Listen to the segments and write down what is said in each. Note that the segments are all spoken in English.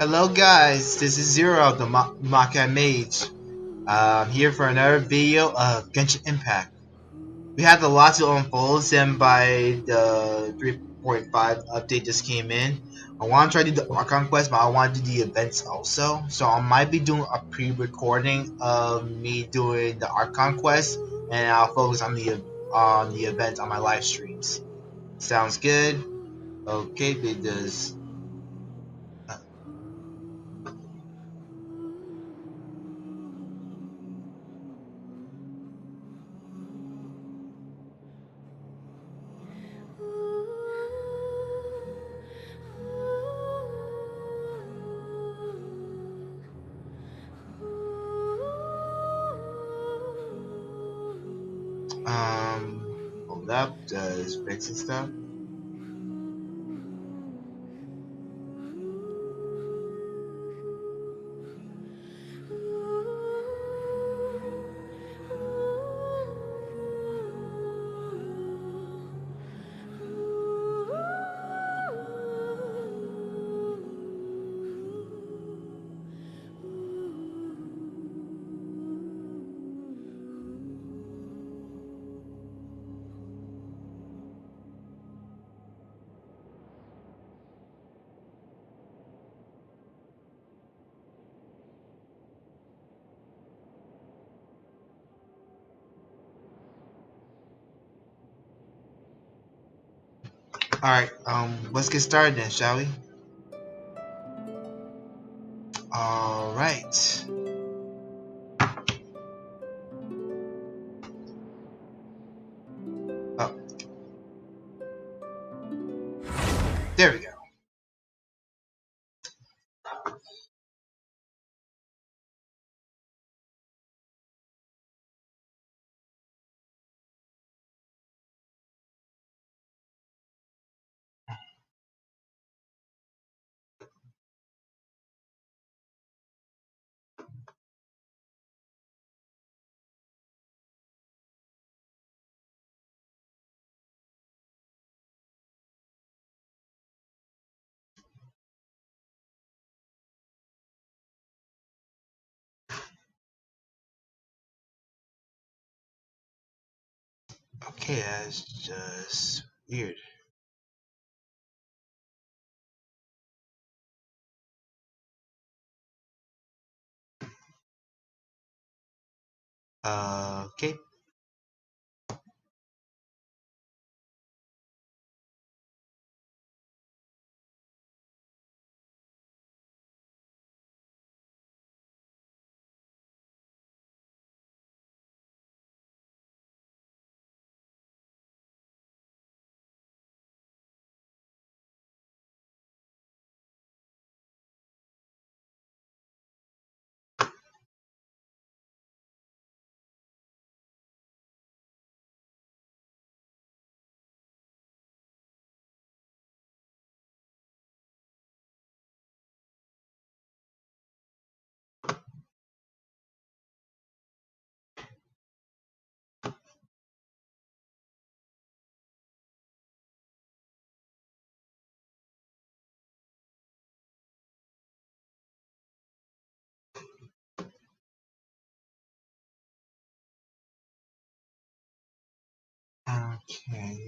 Hello guys, this is Zero, the Maka Mage. I'm here for another video of Genshin Impact. We had a lot to unfold, and by the 3.5 update just came in. I want to try to do the Archon quest, but I want to do the events also. So I might be doing a pre-recording of me doing the Archon quest, and I'll focus on the events on my live streams. Sounds good? Okay, because hold up, just fixing stuff. Alright, let's get started then, shall we? Alright. Oh, there we go. Okay, that's just weird. Okay. Okay.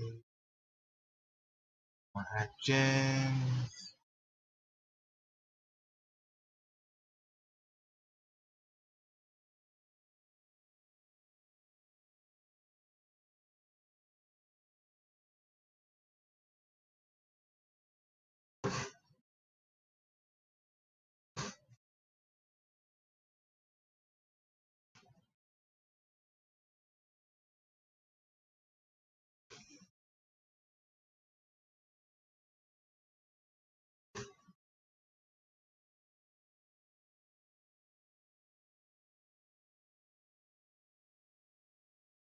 One action.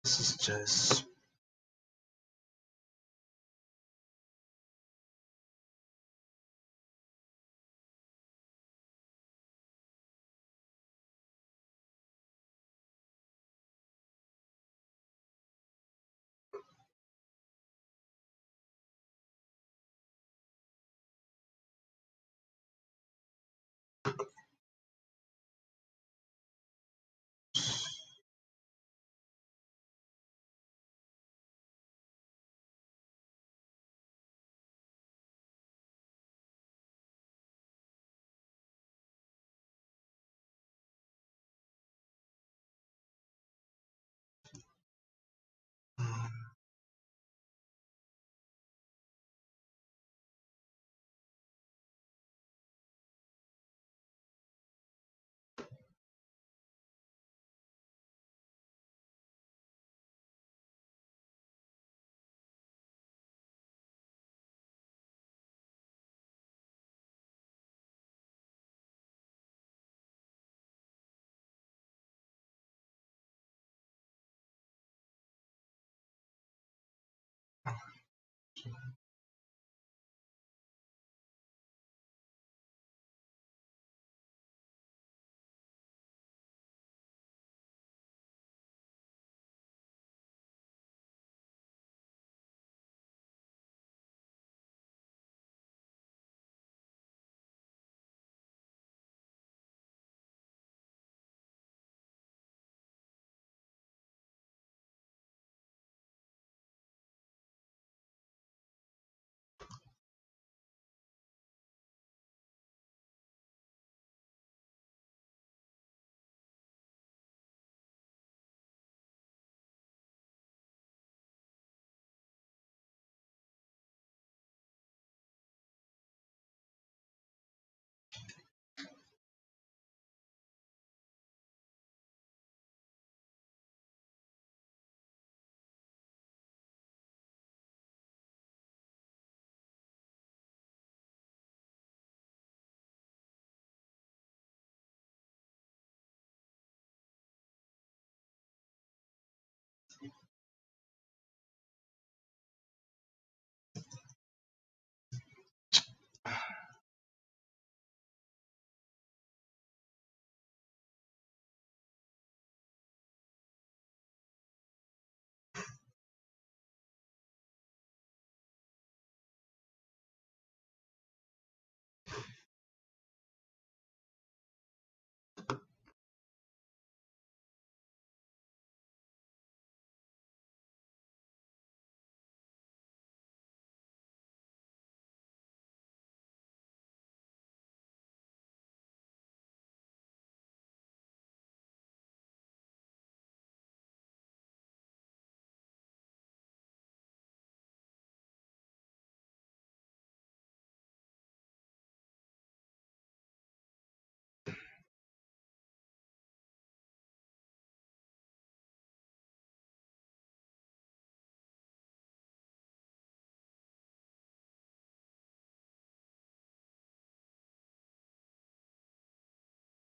This is just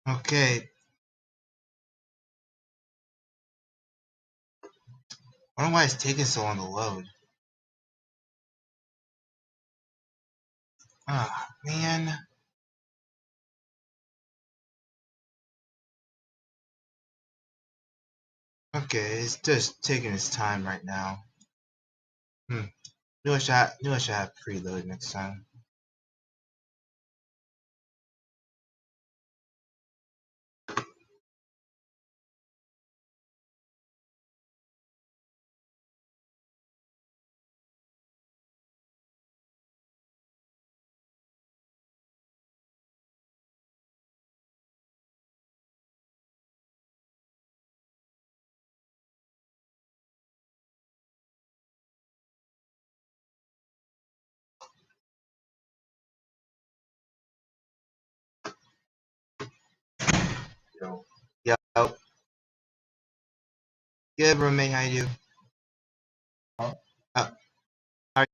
Okay. I don't know why it's taking so long to load. Ah, man. Okay, it's just taking its time right now. Hmm. Knew I should have preload next time. Yo. Yo. Good roommate, how you do? Uh, how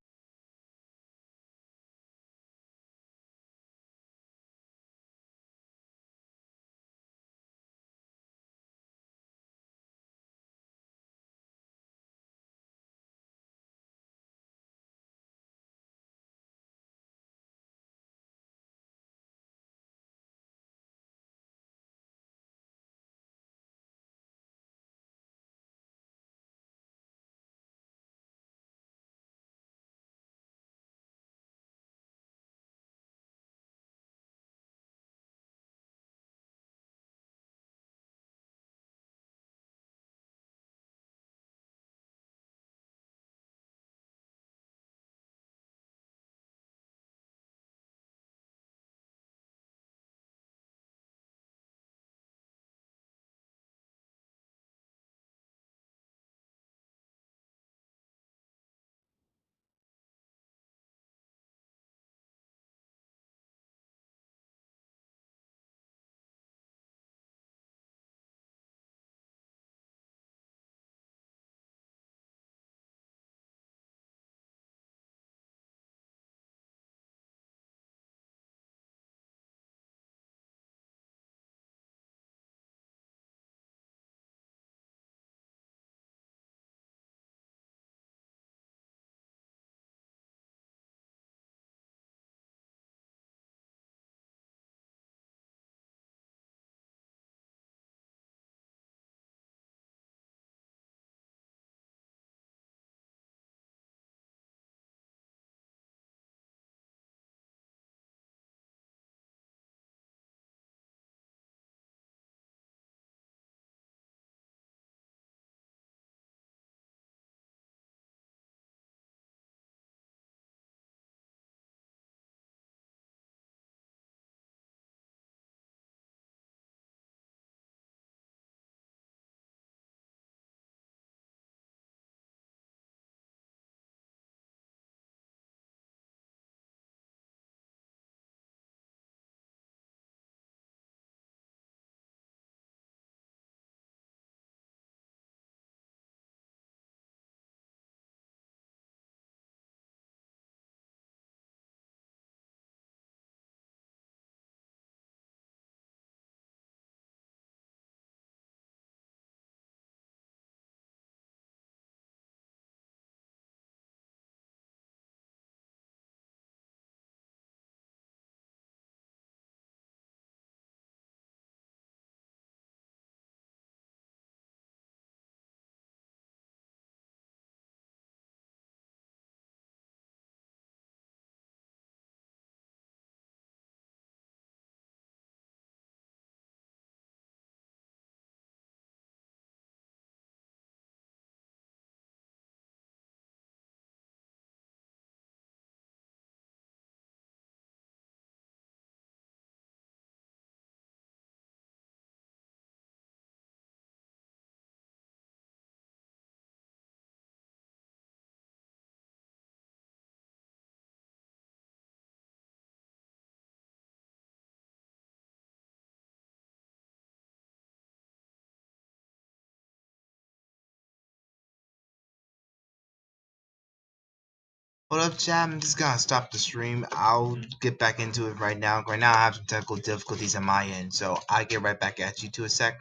Hold up, chat. I'm just gonna stop the stream. I'll get back into it right now. Right now, I have some technical difficulties on my end, so I'll get right back at you to a sec.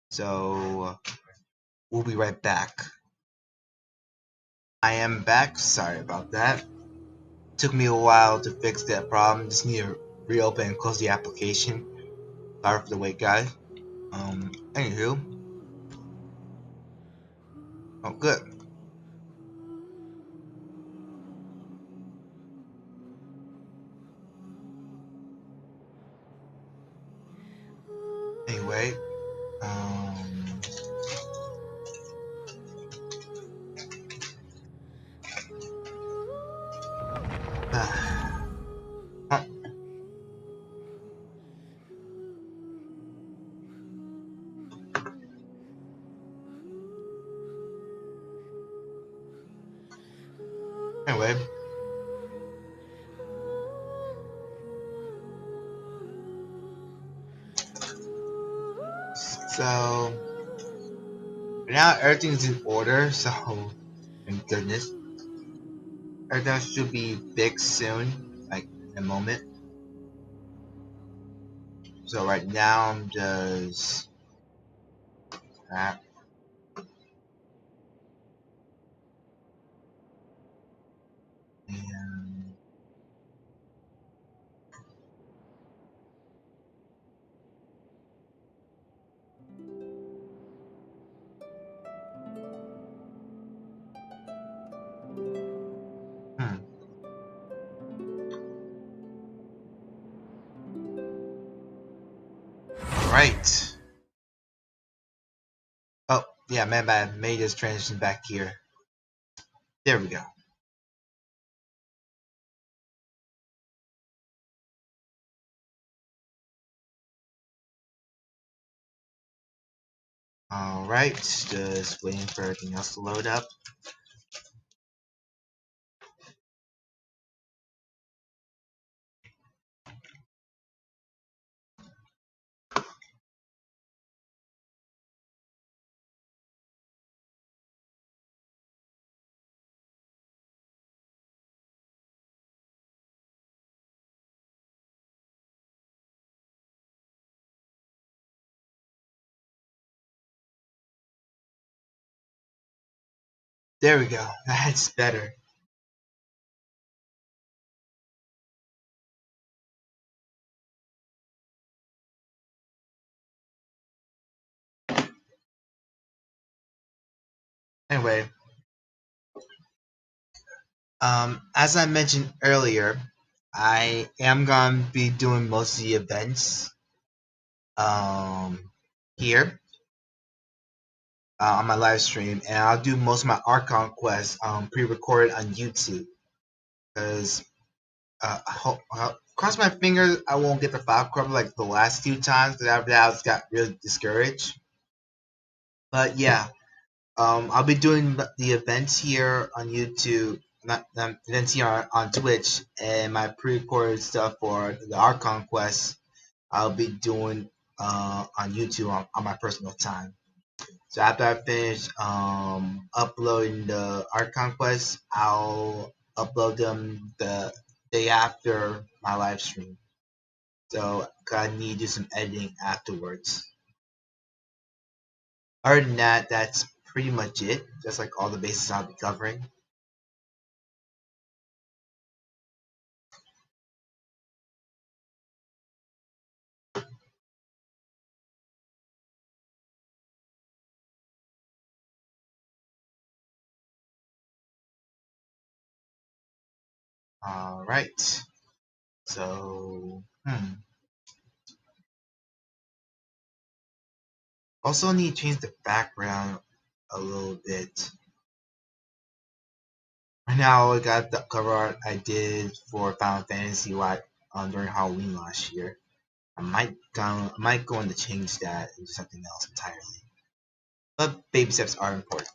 So, we'll be right back. I am back. Sorry about that. Took me a while to fix that problem. Just need to reopen and close the application. Sorry for the wait, guys. Anywho. Oh, good. Anyway, um, huh. Anyway, so now everything's in order. So, thank goodness, everything should be fixed soon, like in a moment. So right now I'm just that and hmm. All right. Oh yeah, man, bad. May just transition back here. There we go. All right, just waiting for everything else to load up. There we go. That's better. Anyway, as I mentioned earlier, I am gonna be doing most of the events here on my live stream, and I'll do most of my Archon quests pre-recorded on YouTube because cross my fingers I won't get the 5 corrupt like the last few times because after that I just got really discouraged. But yeah, I'll be doing the events here on YouTube, not events here on Twitch, and my pre-recorded stuff for the Archon quests I'll be doing on YouTube on my personal time. So after I finish uploading the art conquests, I'll upload them the day after my live stream. So I need to do some editing afterwards. Other than that, that's pretty much it. Just like all the bases I'll be covering. All right. So, also need to change the background a little bit. Right now, I got the cover art I did for Final Fantasy during Halloween last year. I might go on to change that into something else entirely. But baby steps are important.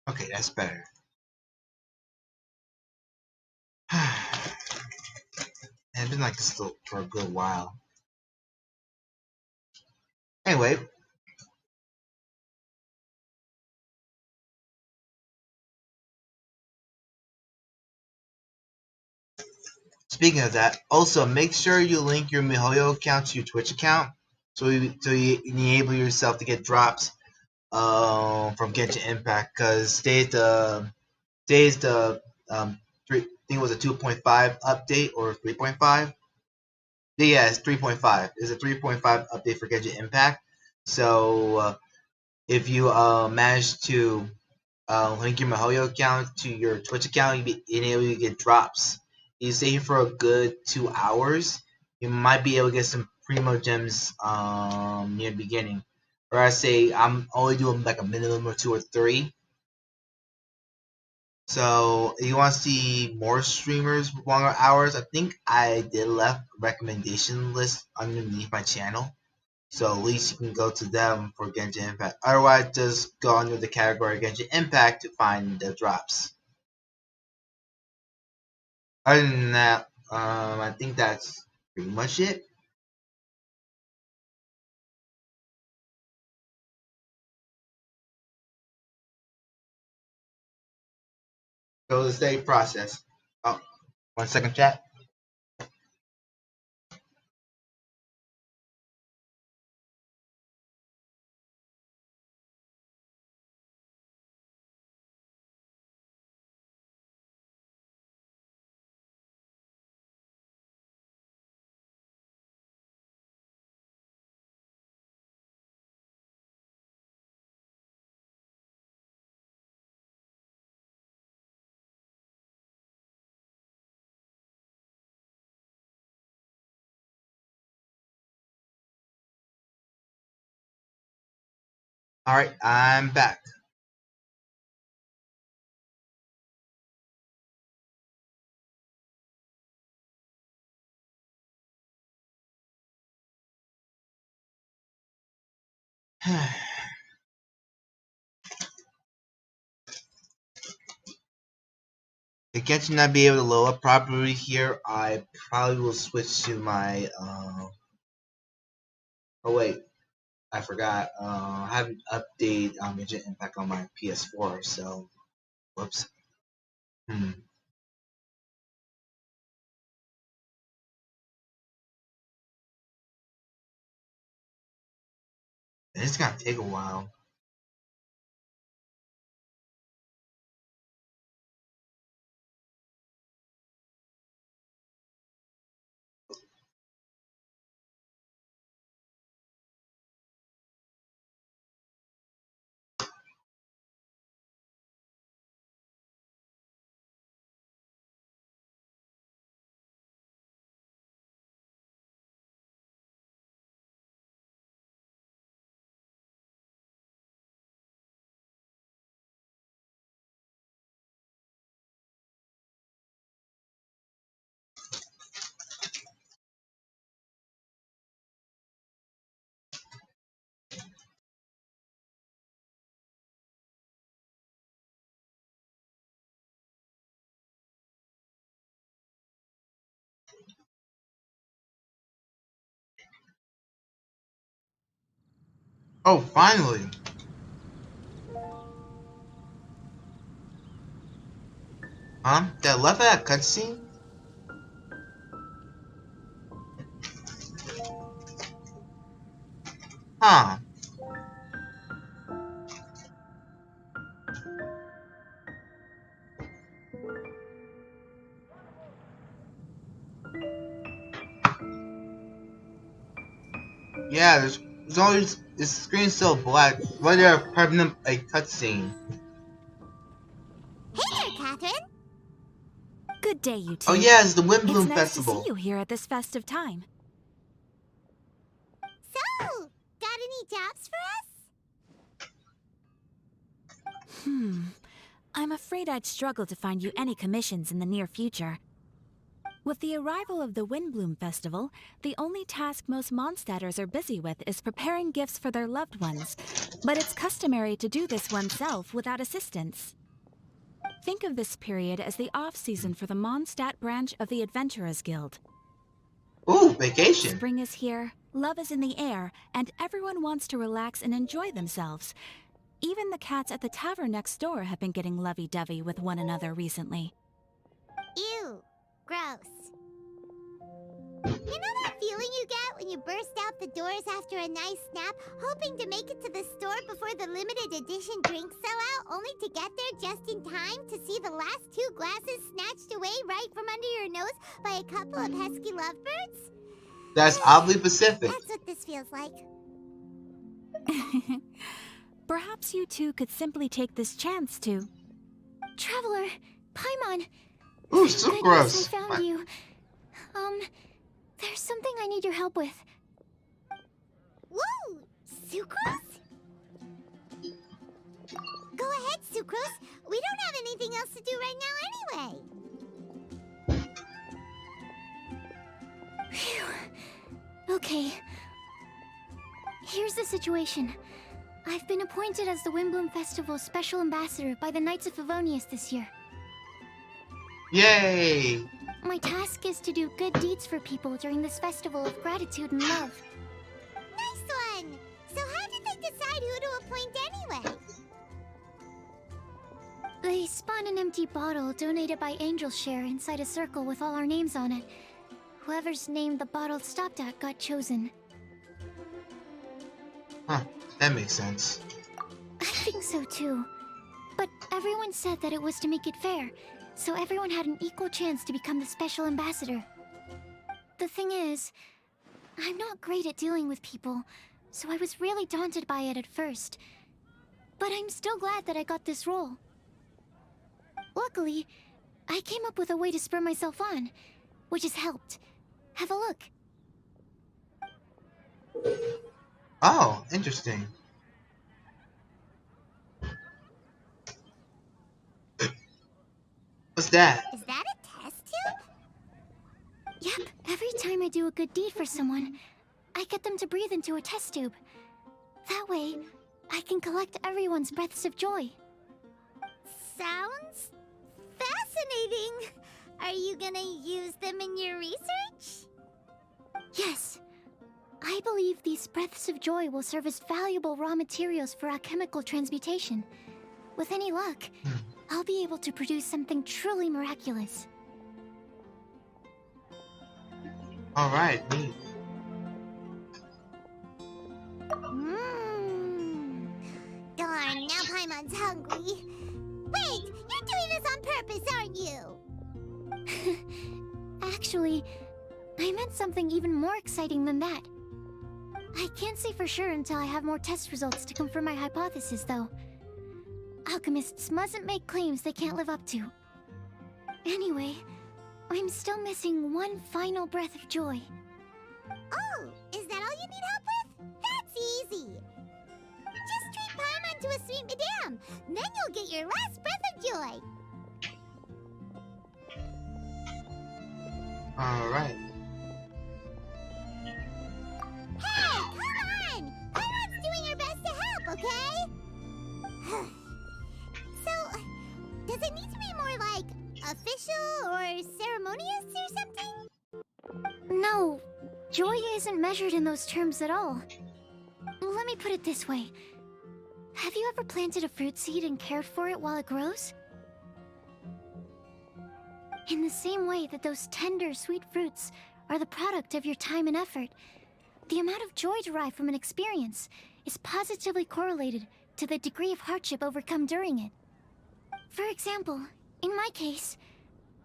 Okay, that's better. And it's been like this for a good while. Anyway, speaking of that, also make sure you link your MiHoYo account to your Twitch account so you enable yourself to get drops from Genshin Impact, because today's the I think it was a 2.5 update or 3.5. Yeah, it's 3.5. It's a 3.5 update for Genshin Impact. So if you manage to link your MiHoYo account to your Twitch account, you'll be able to get drops. You stay here for a good 2 hours, you might be able to get some primo gems near the beginning. Or I say I'm only doing like a minimum of 2 or 3. So if you want to see more streamers with longer hours, I think I did left a recommendation list underneath my channel. So at least you can go to them for Genshin Impact. Otherwise, just go under the category Genshin Impact to find the drops. Other than that, I think that's pretty much it. So the same process. Oh, 1 second, chat. Alright, I'm back. If Genshin not be able to load up properly here, I probably will switch to my oh wait, I forgot. I haven't updated Genshin Impact on my PS4, so whoops. Hmm. It's gonna take a while. Oh, finally! Huh? Did I left that cutscene? Huh? Yeah, there's always this screen's so black. Why they're prepping up a cutscene? Hey there, Catherine! Good day, you two. Oh yeah, it's the It's Windbloom nice Festival. to see you here at this festive time. So, got any jobs for us? I'm afraid I'd struggle to find you any commissions in the near future. With the arrival of the Windbloom Festival, the only task most Mondstadters are busy with is preparing gifts for their loved ones. But it's customary to do this oneself without assistance. Think of this period as the off-season for the Mondstadt branch of the Adventurers Guild. Ooh, vacation. Spring is here, love is in the air, and everyone wants to relax and enjoy themselves. Even the cats at the tavern next door have been getting lovey-dovey with one another recently. Ew. Gross. You know that feeling you get when you burst out the doors after a nice nap, hoping to make it to the store before the limited edition drinks sell out, only to get there just in time to see the last 2 glasses snatched away right from under your nose by a couple of pesky lovebirds? That's oddly Pacific. That's what this feels like. Perhaps you two could simply take this chance to... Traveler, Paimon. Ooh, sucrose. I found you. There's something I need your help with. Whoa! Sucrose? Go ahead, Sucrose. We don't have anything else to do right now anyway. Phew. Okay. Here's the situation. I've been appointed as the Windbloom Festival's special ambassador by the Knights of Favonius this year. Yay! My task is to do good deeds for people during this festival of gratitude and love. Nice one! So how did they decide who to appoint anyway? They spun an empty bottle donated by Angel's Share inside a circle with all our names on it. Whoever's name the bottle stopped at got chosen. Huh, that makes sense. I think so too. But everyone said that it was to make it fair, so everyone had an equal chance to become the special ambassador. The thing is, I'm not great at dealing with people, so I was really daunted by it at first. But I'm still glad that I got this role. Luckily, I came up with a way to spur myself on, which has helped. Have a look. Oh, interesting. What's that? Is that a test tube? Yep, every time I do a good deed for someone, I get them to breathe into a test tube. That way, I can collect everyone's breaths of joy. Sounds fascinating. Are you gonna use them in your research? Yes. I believe these breaths of joy will serve as valuable raw materials for alchemical transmutation. With any luck, I'll be able to produce something truly miraculous. Alright, neat. Darn, now Paimon's hungry. Wait, you're doing this on purpose, aren't you? Actually, I meant something even more exciting than that. I can't say for sure until I have more test results to confirm my hypothesis, though. Alchemists mustn't make claims they can't live up to. Anyway, I'm still missing one final breath of joy. Oh, is that all you need help with? That's easy. Just treat Paimon to a sweet madame. Then you'll get your last breath of joy. Alright. Hey, come on! Paimon's doing her best to help, okay? So, does it need to be more like official or ceremonious or something? No, joy isn't measured in those terms at all. Let me put it this way. Have you ever planted a fruit seed and cared for it while it grows? In the same way that those tender, sweet fruits are the product of your time and effort, the amount of joy derived from an experience is positively correlated to the degree of hardship overcome during it. For example, in my case,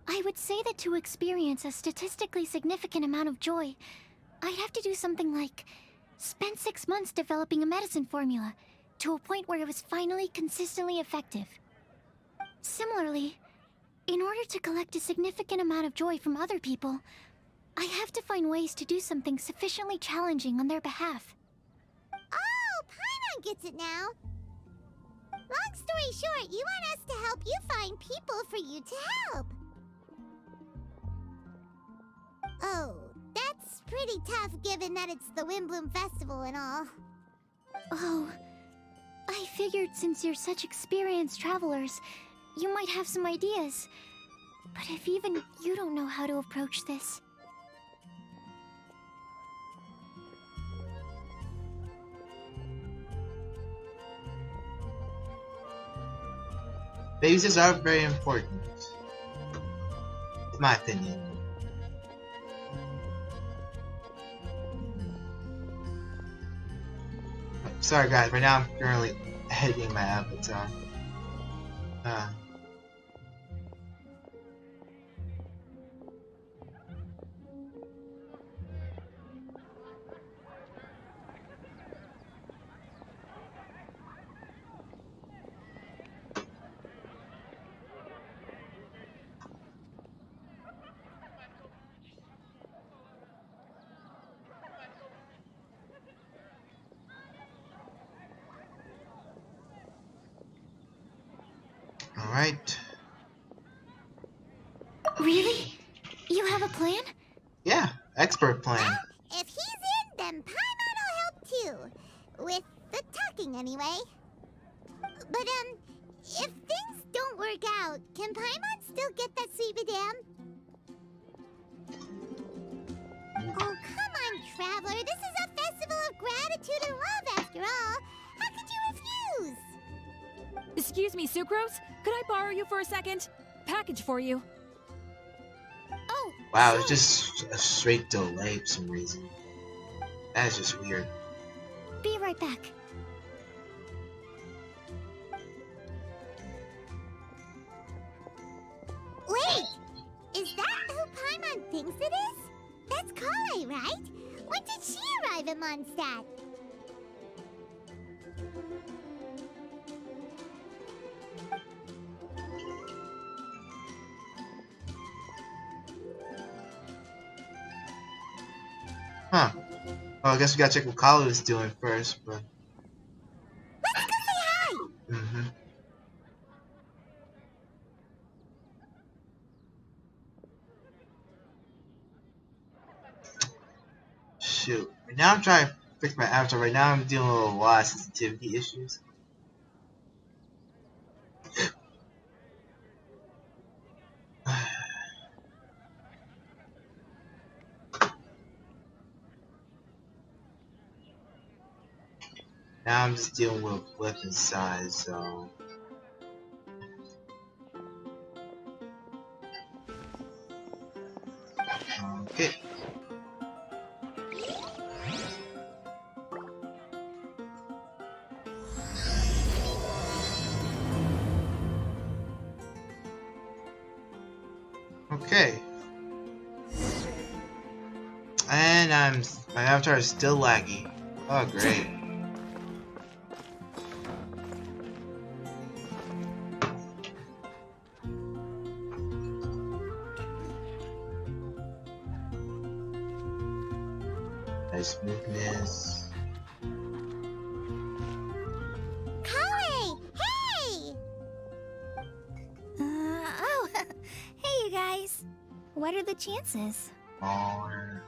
I would say that to experience a statistically significant amount of joy, I'd have to do something like spend 6 months developing a medicine formula to a point where it was finally consistently effective. Similarly, in order to collect a significant amount of joy from other people, I have to find ways to do something sufficiently challenging on their behalf. Oh, Paimon gets it now. Long story short, you want us to help you find people for you to help. Oh, that's pretty tough given that it's the Windbloom Festival and all. Oh, I figured since you're such experienced travelers, you might have some ideas. But if even you don't know how to approach this... Bases are very important. In my opinion. Sorry guys, right now I'm currently editing my avatar. Alright. Really? You have a plan? Yeah, expert plan. If he's in, then Paimon will help too. With the talking, anyway. But, if things don't work out, can Paimon still get that sweet madame? Oh, come on, Traveler. This is a festival of gratitude and love, after all. How could you refuse? Excuse me, Sucrose? Could I borrow you for a second? Package for you. Oh, Wow, sure. it's just a straight delay for some reason. That is just weird. Be right back. Wait! Is that who Paimon thinks it is? That's Kale, right? When did she arrive in Mondstadt? Huh. Well, I guess we gotta check what Kalu is doing first, but... Let's go say hi! Mm-hmm. Shoot. Right now I'm trying to fix my avatar. Right now I'm dealing with a lot of sensitivity issues. Now I'm just dealing with weapon size, so... Okay. Okay. And my avatar is still laggy. Oh great. Nice smoothness. Kale! Hey! Oh, hey you guys. What are the chances? Or...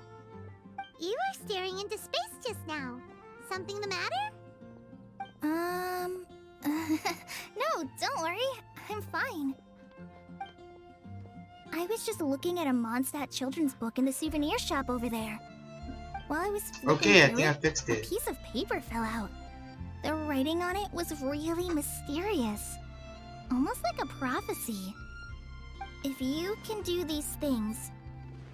You were staring into space just now. Something the matter? No, don't worry. I'm fine. I was just looking at a Mondstadt children's book in the souvenir shop over there. While I was flipping Okay, I through think I it, fixed a it. piece of paper fell out. The writing on it was really mysterious. Almost like a prophecy. If you can do these things,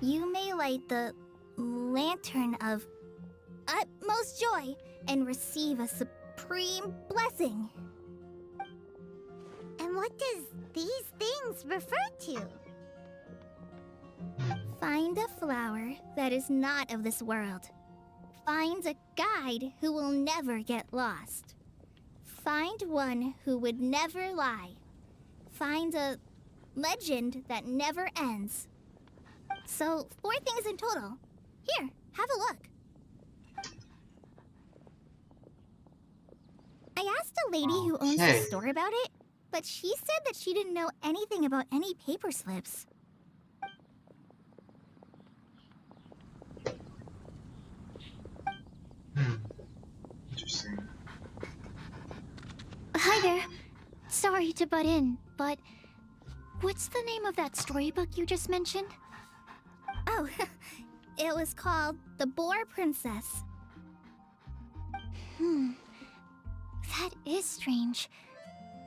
you may light the lantern of utmost joy and receive a supreme blessing. And what does these things refer to? Find a flower that is not of this world. Find a guide who will never get lost. Find one who would never lie. Find a legend that never ends. So, 4 things in total. Here, have a look. I asked a lady who owns the Okay. store about it, but she said that she didn't know anything about any paper slips. Interesting. Hi there. Sorry to butt in, but What's the name of that storybook you just mentioned? Oh, it was called The Boar Princess. That is strange.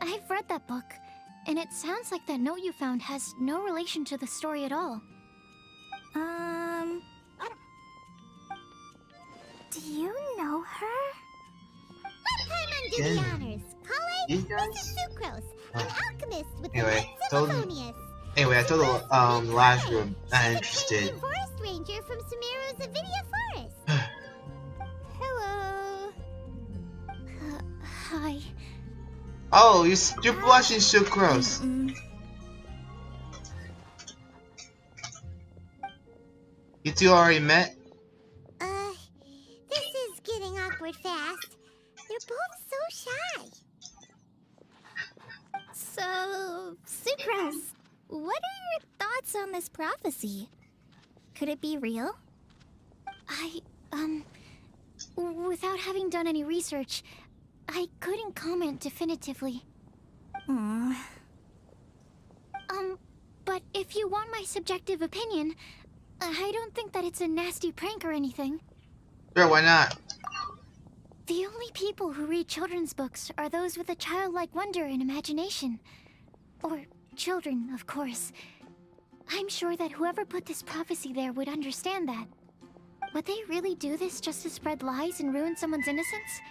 I've read that book, and it sounds like that note you found has no relation to the story at all. Do you know her? Let Paimon do the honors. Kale, You this guys? is Sucrose, an alchemist with the Anyway, Knights told- of Favonius. Anyway, I told the last group not She's a interested. trained forest ranger from Sumeru's Avidia Forest. Hello. Hi. Oh, you're blushing, Sucrose. You two already met? This is getting awkward fast. They're both so shy. So, Sucrose, what are your thoughts on this prophecy? Could it be real? Without having done any research, I couldn't comment definitively. But if you want my subjective opinion, I don't think that it's a nasty prank or anything. Sure, why not? The only people who read children's books are those with a childlike wonder and imagination. Or children, of course. I'm sure that whoever put this prophecy there would understand that. Would they really do this just to spread lies and ruin someone's innocence?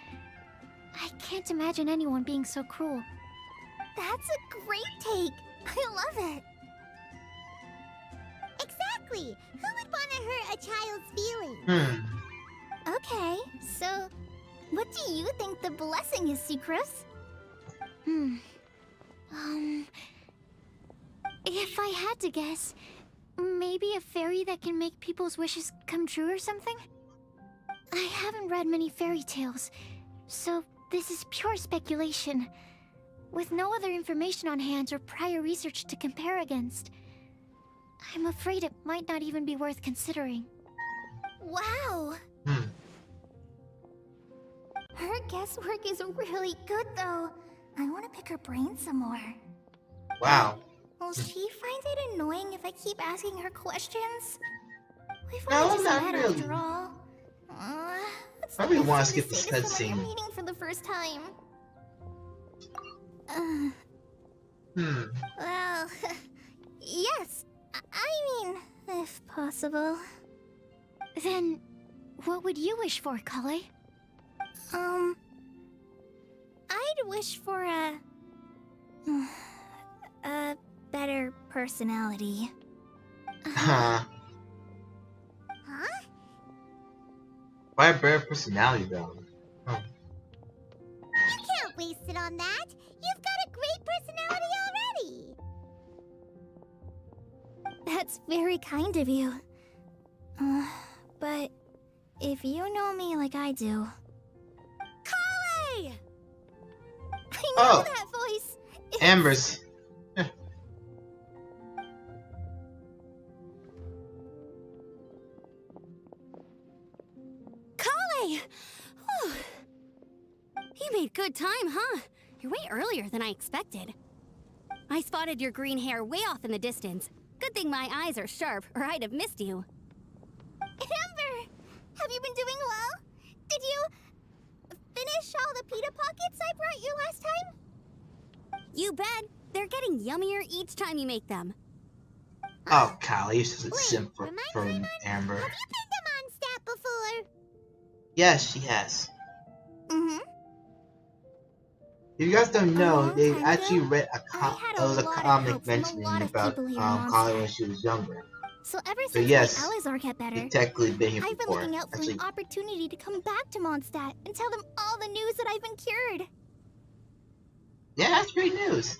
I can't imagine anyone being so cruel. That's a great take. I love it. Exactly. Who would want to hurt a child's feelings? Okay, so what do you think the blessing is, Sucrose? If I had to guess, maybe a fairy that can make people's wishes come true or something? I haven't read many fairy tales, so this is pure speculation. With no other information on hand or prior research to compare against, I'm afraid it might not even be worth considering. Wow. Her guesswork is really good, though. I want to pick her brain some more. Wow. Will she find it annoying if I keep asking her questions? We've No, only just not met really. after all. It's I really nice wanna to skip this say to someone cutscene. you're meeting for the first time. Well, yes. I mean, if possible. Then, what would you wish for, Kale? I'd wish for a better personality. Huh. Huh? Why a better personality though? You can't waste it on that. You've got a great personality already. That's very kind of you. But if you know me like I do... Kale! I know that voice. Amber's. Kale! Whew. You made good time, huh? You're way earlier than I expected. I spotted your green hair way off in the distance. Good thing my eyes are sharp, or I'd have missed you. Amber! Have you been doing well? Did you finish all the pita pockets I brought you last time? You bet. They're getting yummier each time you make them. Oh, Kyle, you just a Wait, simp for remind from Paimon, Amber. Have you been to Mondstadt before? Yes, she has. Mm-hmm. If you guys don't A know, long they time actually ago, read I had it was a lot of comic help from a mentioning lot of about people here in Kyle when Mondstadt. she was younger. So ever So since yes, my Alizar got better, You've technically been here I've been before. looking out for Actually, an opportunity to come back to Mondstadt and tell them all the news that I've been cured. yeah, that's great news.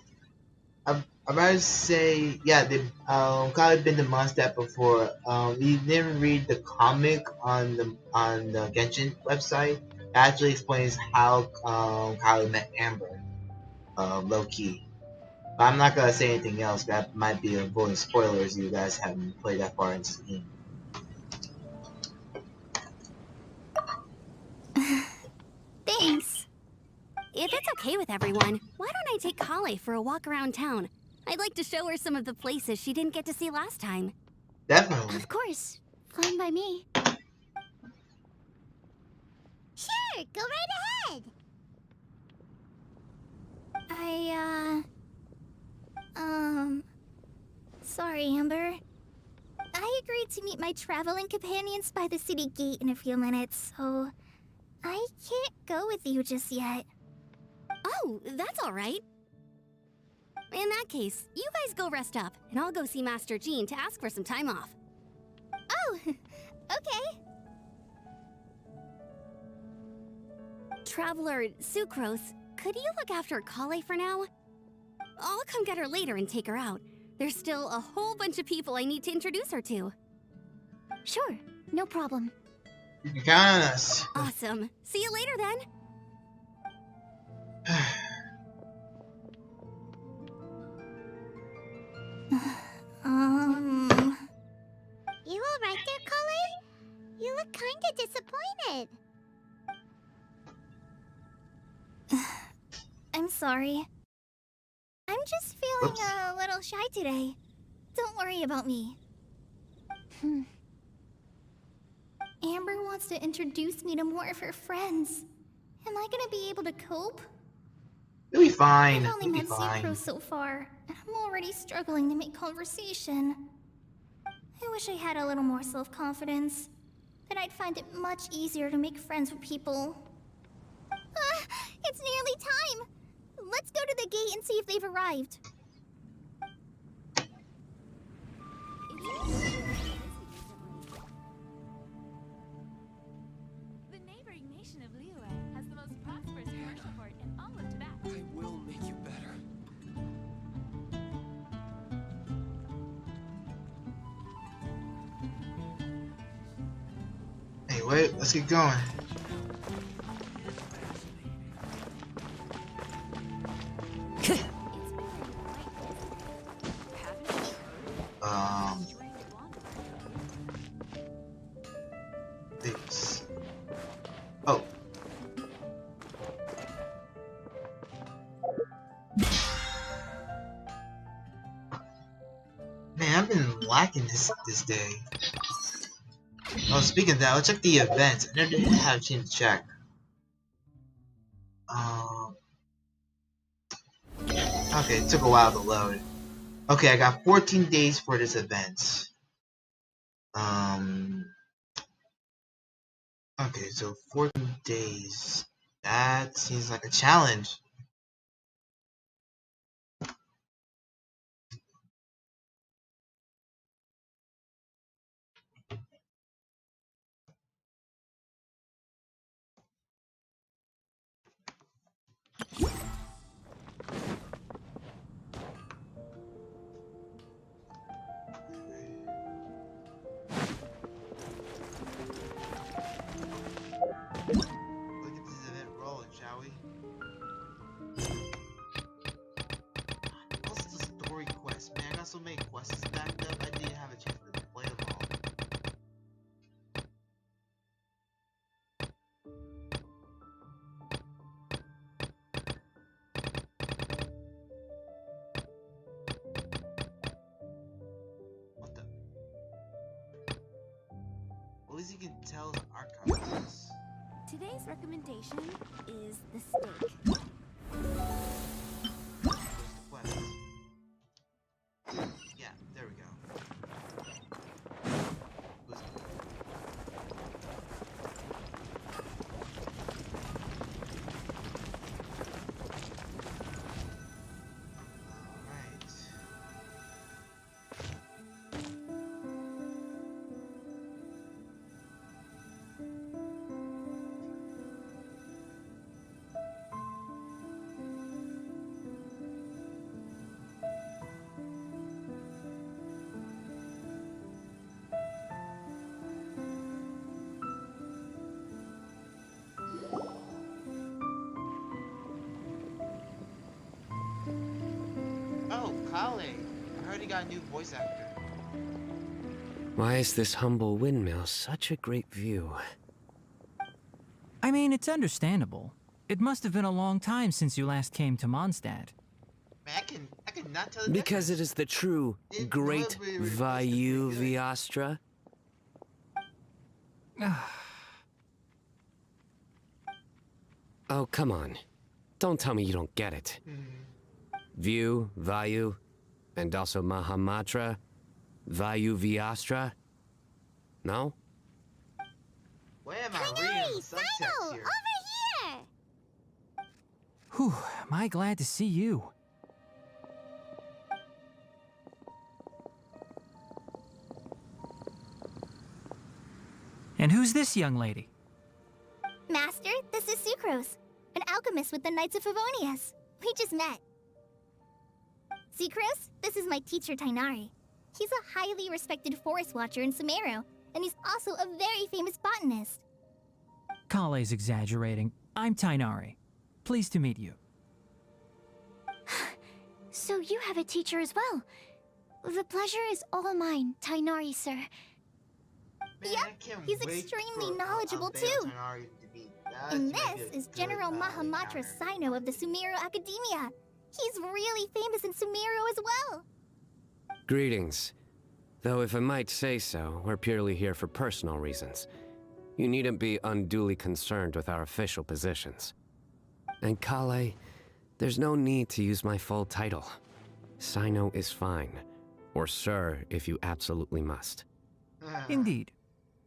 I'm about to say, yeah, they Kyle had been to Mondstadt before. You didn't read the comic on the Genshin website. It actually explains how Kyle met Amber, low key. But I'm not gonna say anything else. That might be avoiding spoilers. You guys haven't played that far into the game. Thanks. If it's okay with everyone, why don't I take Kale for a walk around town? I I'd like to show her some of the places she didn't get to see last time. Definitely. Of course. Fine by me. Sure, go right ahead. Sorry, Amber. I agreed to meet my traveling companions by the city gate in a few minutes, so I can't go with you just yet. Oh, that's all right. In that case, you guys go rest up, and I'll go see Master Jean to ask for some time off. Oh, okay. Traveler Sucrose, could you look after Kale for now? I'll come get her later and take her out. There's still a whole bunch of people I need to introduce her to. Sure, no problem. You can count on us. Awesome. See you later then. You alright there, Kale? You look kinda disappointed. I'm sorry. I'm just feeling Whoops. a little shy today. Don't worry about me. Amber wants to introduce me to more of her friends. Am I gonna be able to cope? You'll be fine. I've only You'll be met fine. Sucrose so far, and I'm already struggling to make conversation. I wish I had a little more self-confidence. Then I'd find it much easier to make friends with people. It's nearly time! Let's go to the gate and see if they've arrived. The neighboring nation of Liyue has the most prosperous commercial port in all of Tibet. I will make you better. Hey, wait, let's get going. This. Oh. Man, I've been lacking this day. Oh, speaking of that, let's check the events. I never have a chance to check. Okay, it took a while to load. Okay, I got 14 days for this event. Okay, so 14 days. That seems like a challenge. Look at this event rolling, shall we? What's the story quest? Man, I got so many quests stacked up, I didn't have a chance to play them all. What the? At least you can tell the archives. Today's recommendation is the steak. Where's the quest? Yeah, there we go. Who's the... Alright. Oh, Kale. I heard he got a new voice actor. Why is this humble windmill such a great view? I mean, it's understandable. It must have been a long time since you last came to Mondstadt. Man, I can not tell the Because it difference. is the true It Great literally replaced the Vayu pretty good. Viastra. Oh, come on. Don't tell me you don't get it. View, Vayu, and also Mahamatra, Vayu Viastra? No? Why am I reading Tingari, the Sino, subtext over here? here! Whew, am I glad to see you. And who's this young lady? Master, this is Sucrose, an alchemist with the Knights of Favonius. We just met. Sucrose, this is my teacher Tainari. He's a highly respected forest watcher in Sumeru, and he's also a very famous botanist. Kale's exaggerating. I'm Tainari. Pleased to meet you. So you have a teacher as well. The pleasure is all mine, Tainari, sir. Man, Yep, I can't he's wait extremely for, knowledgeable Albedo too. Tonari to be- that's And gonna be this a is good, General Mahamatra encounter. Sino of the Sumeru Academia. He's really famous in Sumeru as well. Greetings. Though if I might say so, we're purely here for personal reasons. You needn't be unduly concerned with our official positions. And Kale, there's no need to use my full title. Sino is fine. Or sir, if you absolutely must. Indeed.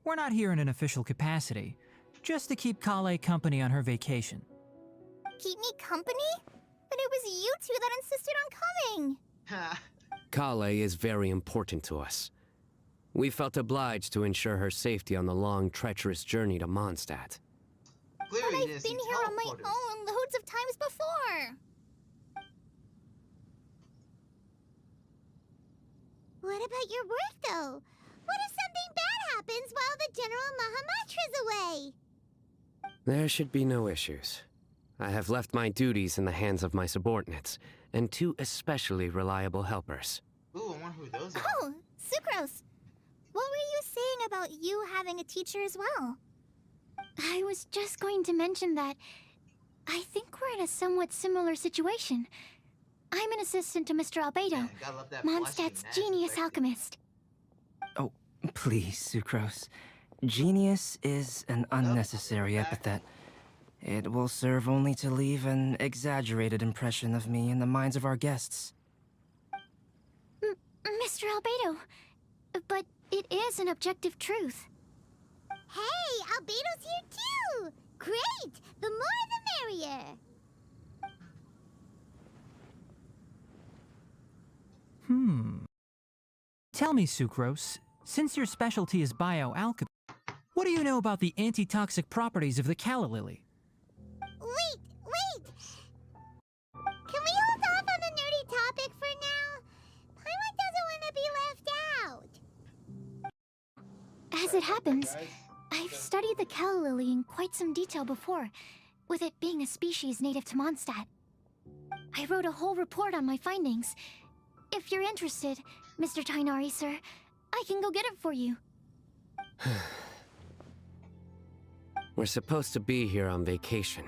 We're not here in an official capacity, just to keep Kale company on her vacation. Keep me company? But it was you two that insisted on coming. Kale is very important to us. We felt obliged to ensure her safety on the long, treacherous journey to Mondstadt. Clearly, But you I've didn't been see here on my teleporters. own loads of times before. What about your work, though? What if something bad happens while the General Mahamatra's away? There should be no issues. I have left my duties in the hands of my subordinates, and two especially reliable helpers. Ooh, I wonder who those are. Oh, Sucrose. What were you saying about you having a teacher as well? I was just going to mention that I think we're in a somewhat similar situation. I'm an assistant to Mr. Albedo, Man, gotta love that blushing. Mondstadt's That's genius effective. alchemist. Oh, please, Sucrose. Genius is an unnecessary back. epithet. It will serve only to leave an exaggerated impression of me in the minds of our guests. Mr. Albedo, but it is an objective truth. Hey, Albedo's here too! Great! The more the merrier! Tell me, Sucrose, since your specialty is bioalchemy, what do you know about the antitoxic properties of the calla lily? Wait! Can we hold off on the nerdy topic for now? Paimon doesn't want to be left out. As it happens, I've studied the calla lily in quite some detail before, with it being a species native to Mondstadt. I wrote a whole report on my findings. If you're interested, Mr. Tainari, sir, I can go get it for you. We're supposed to be here on vacation,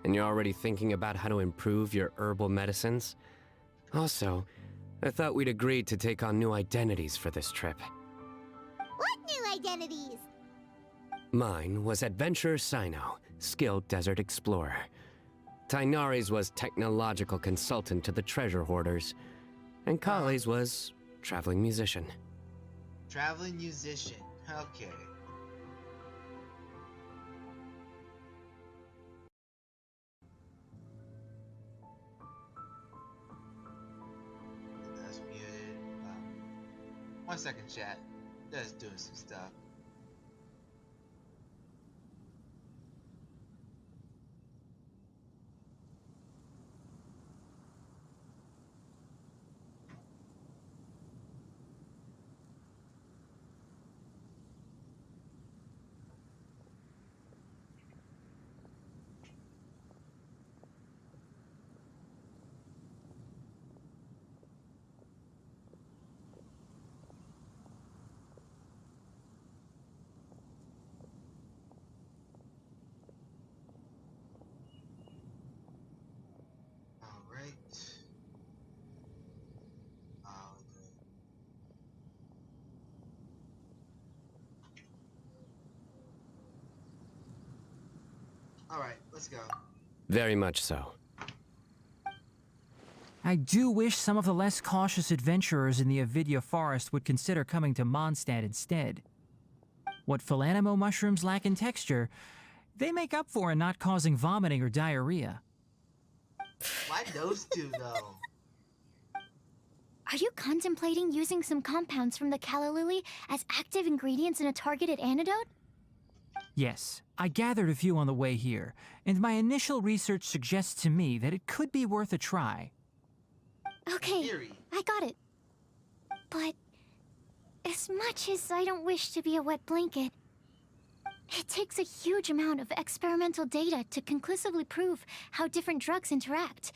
and you're already thinking about how to improve your herbal medicines? Also, I thought we'd agreed to take on new identities for this trip. What new identities? Mine was Adventurer Sino, skilled desert explorer. Tainari's was technological consultant to the treasure hoarders, and Kale's was traveling musician. Traveling musician. Okay. That's muted. 1 second, chat. Just doing some stuff. Alright, let's go. Very much so. I do wish some of the less cautious adventurers in the Avidya forest would consider coming to Mondstadt instead. What Philanimo mushrooms lack in texture, they make up for in not causing vomiting or diarrhea. Why those two, though? Are you contemplating using some compounds from the calla lily as active ingredients in a targeted antidote? Yes, I gathered a few on the way here, and my initial research suggests to me that it could be worth a try. Okay, Theory. I got it. But as much as I don't wish to be a wet blanket, it takes a huge amount of experimental data to conclusively prove how different drugs interact.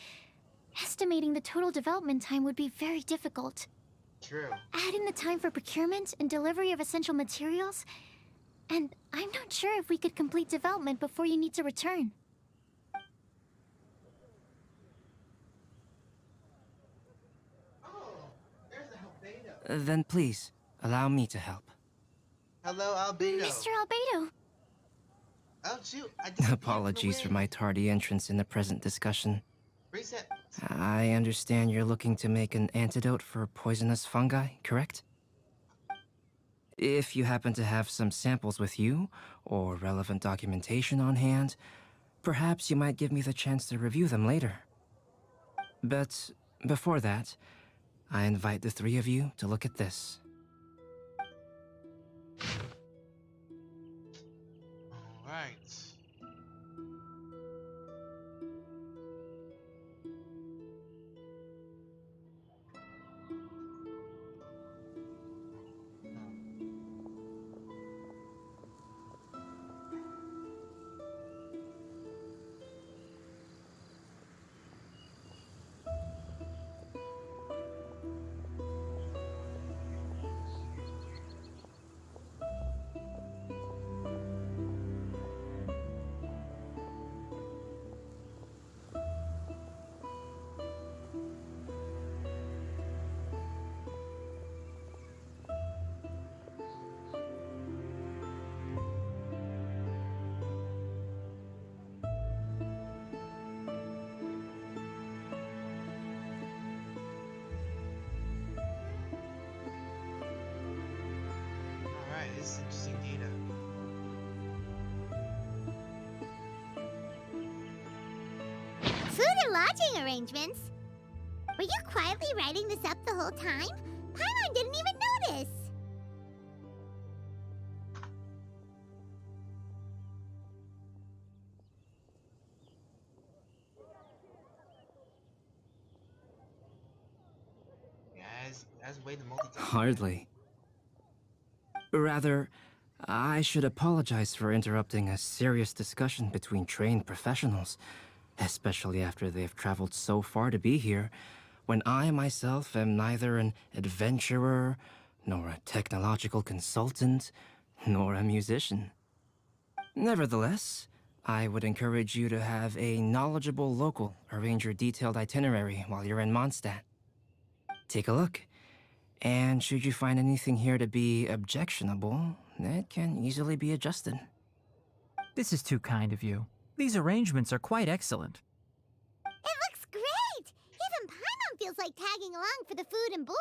Estimating the total development time would be very difficult. True. Add in the time for procurement and delivery of essential materials, and I'm not sure if we could complete development before you need to return. Oh, there's the Albedo. Then please, allow me to help. Hello, Albedo. Mr. Albedo! Oh, shoot. I disappeared Apologies for from the my wind. tardy entrance in the present discussion. Reset. I understand you're looking to make an antidote for poisonous fungi, correct? If you happen to have some samples with you, or relevant documentation on hand, perhaps you might give me the chance to review them later. But before that, I invite the three of you to look at this. Alright. Alright, this is interesting data. Food and lodging arrangements? Were you quietly writing this up the whole time? Paimon didn't even notice! As way to multitask. Hardly. Rather, I should apologize for interrupting a serious discussion between trained professionals, especially after they've traveled so far to be here, when I myself am neither an adventurer, nor a technological consultant, nor a musician. Nevertheless, I would encourage you to have a knowledgeable local arrange your detailed itinerary while you're in Mondstadt. Take a look, and should you find anything here to be objectionable, it can easily be adjusted. This is too kind of you. These arrangements are quite excellent. It looks great! Even Paimon feels like tagging along for the food and board.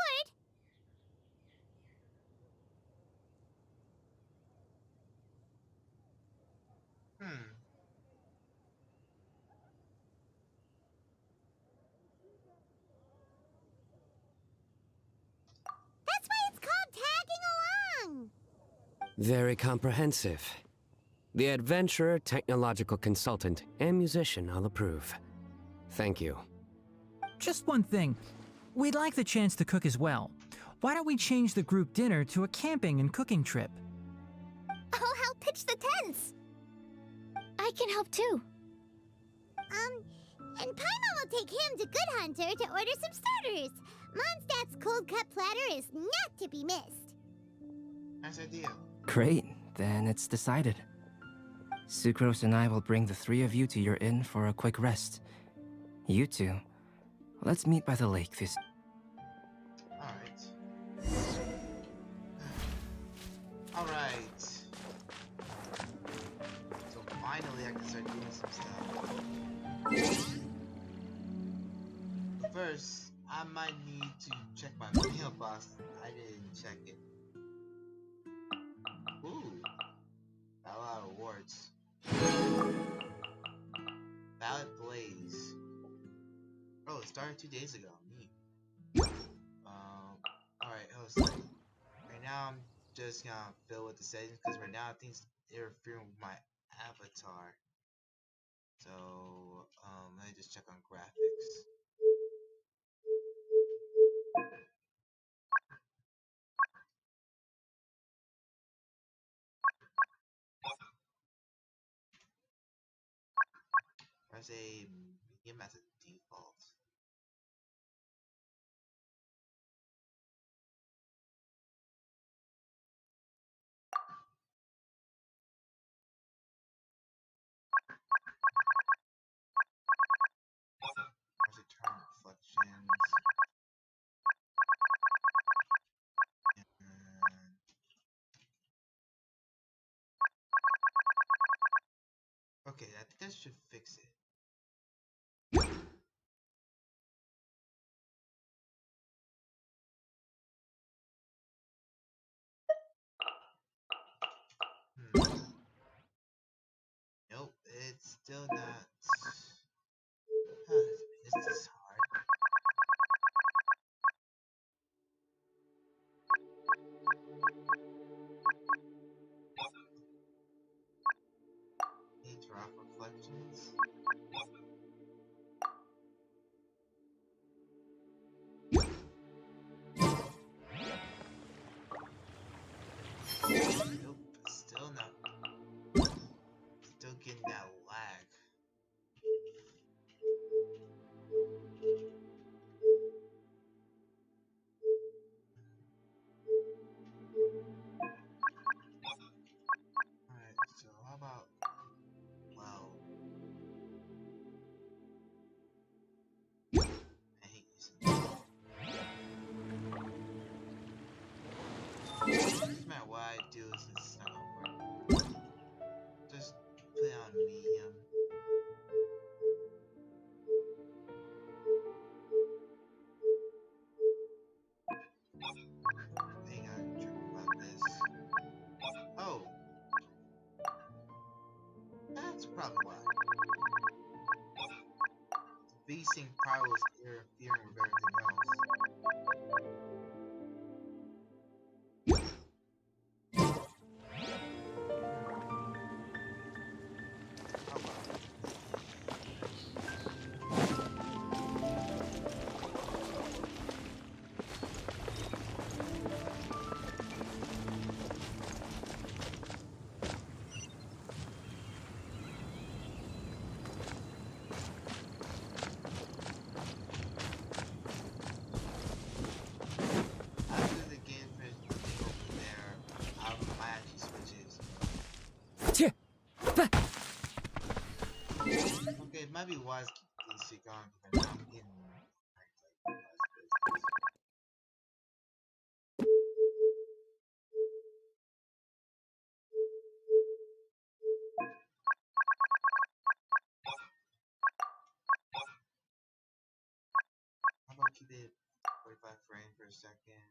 That's why it's called tagging along! Very comprehensive. The adventurer, technological consultant, and musician all approve. Thank you. Just one thing. We'd like the chance to cook as well. Why don't we change the group dinner to a camping and cooking trip? I'll help pitch the tents! I can help too. And Paimon will take him to Good Hunter to order some starters. Mondstadt's cold cut platter is not to be missed. Nice idea. Great, then it's decided. Sucrose and I will bring the three of you to your inn for a quick rest. You two, let's meet by the lake this... Alright. Alright. So finally I can start doing some stuff. But first, I might need to check my mailbox. I didn't check it. Ooh, got a lot of awards. Ballot Blaze. Oh, it started 2 days ago. Neat. Alright, host. Right now I'm just gonna fill with the settings because right now I think it's interfering with my avatar. So, let me just check on graphics. There's a medium as a default. There's a turn reflections. And okay, I think that should fix it. Nope, it's still not. Is this hard? Need drop reflections. Nope, still not. Still getting that lag. Alright, so how about, well, I hate using this. No matter what I do, it's not gonna work. Just put it on medium. Hang on, tripping about this. Oh, that's probably why. The VSync probably was interfering with everything else. Oh well. After the game finishes over there, I might actually switch it. Okay, it might be wise to keep this shit going because I'm getting like how about keep it 45 frames per second?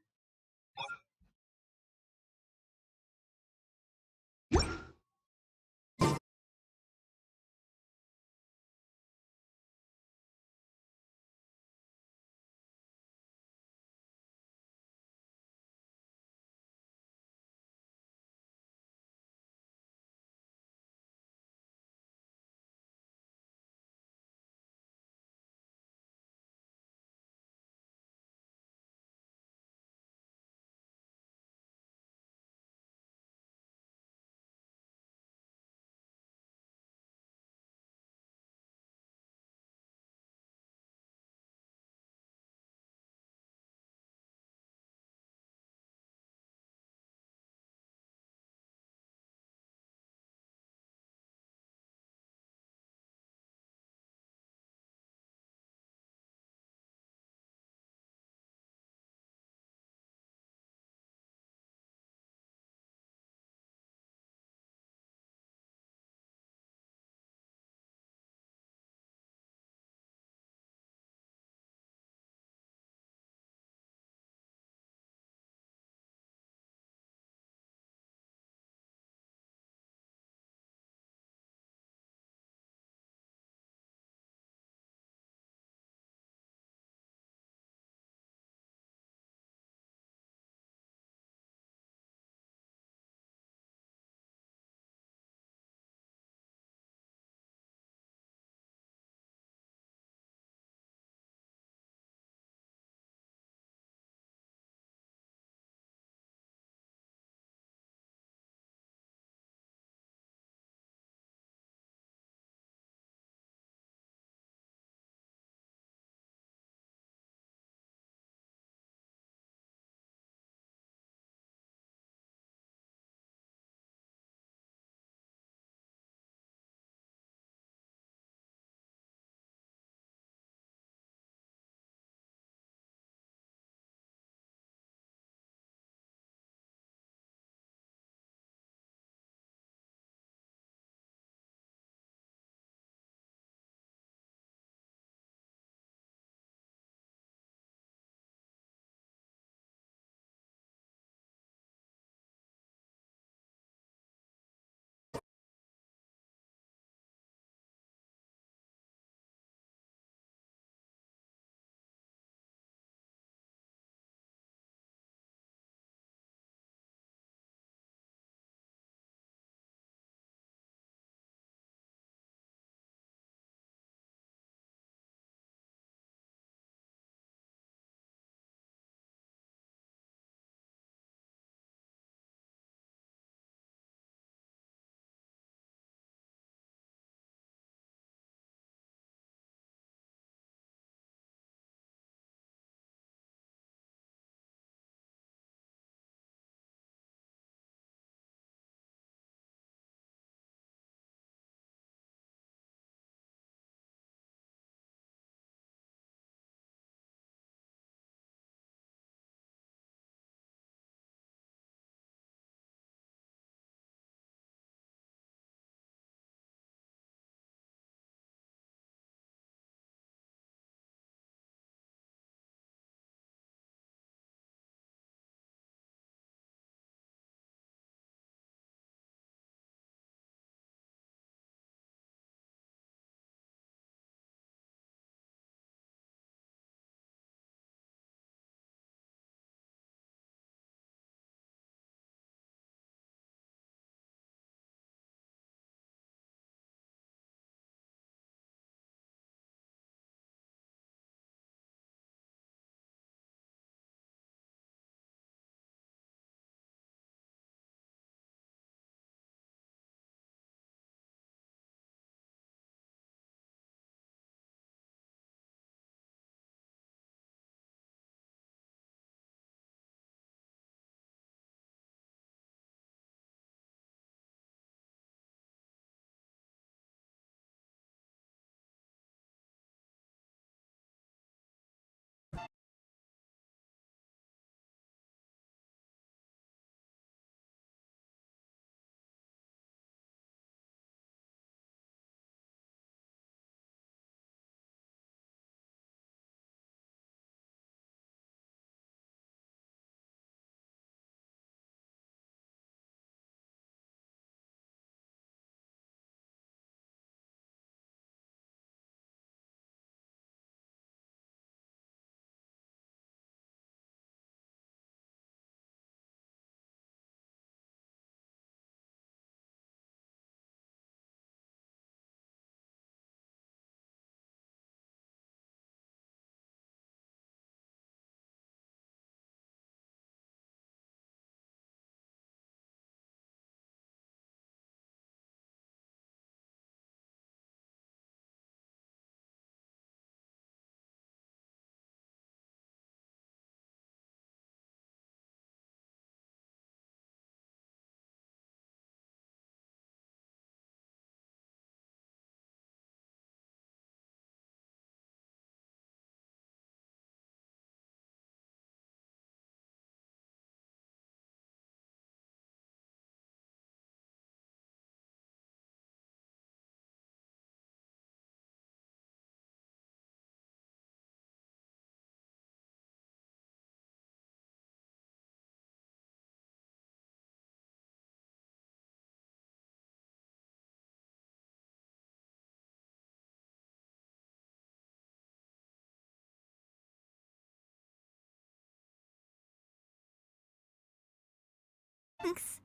Thanks.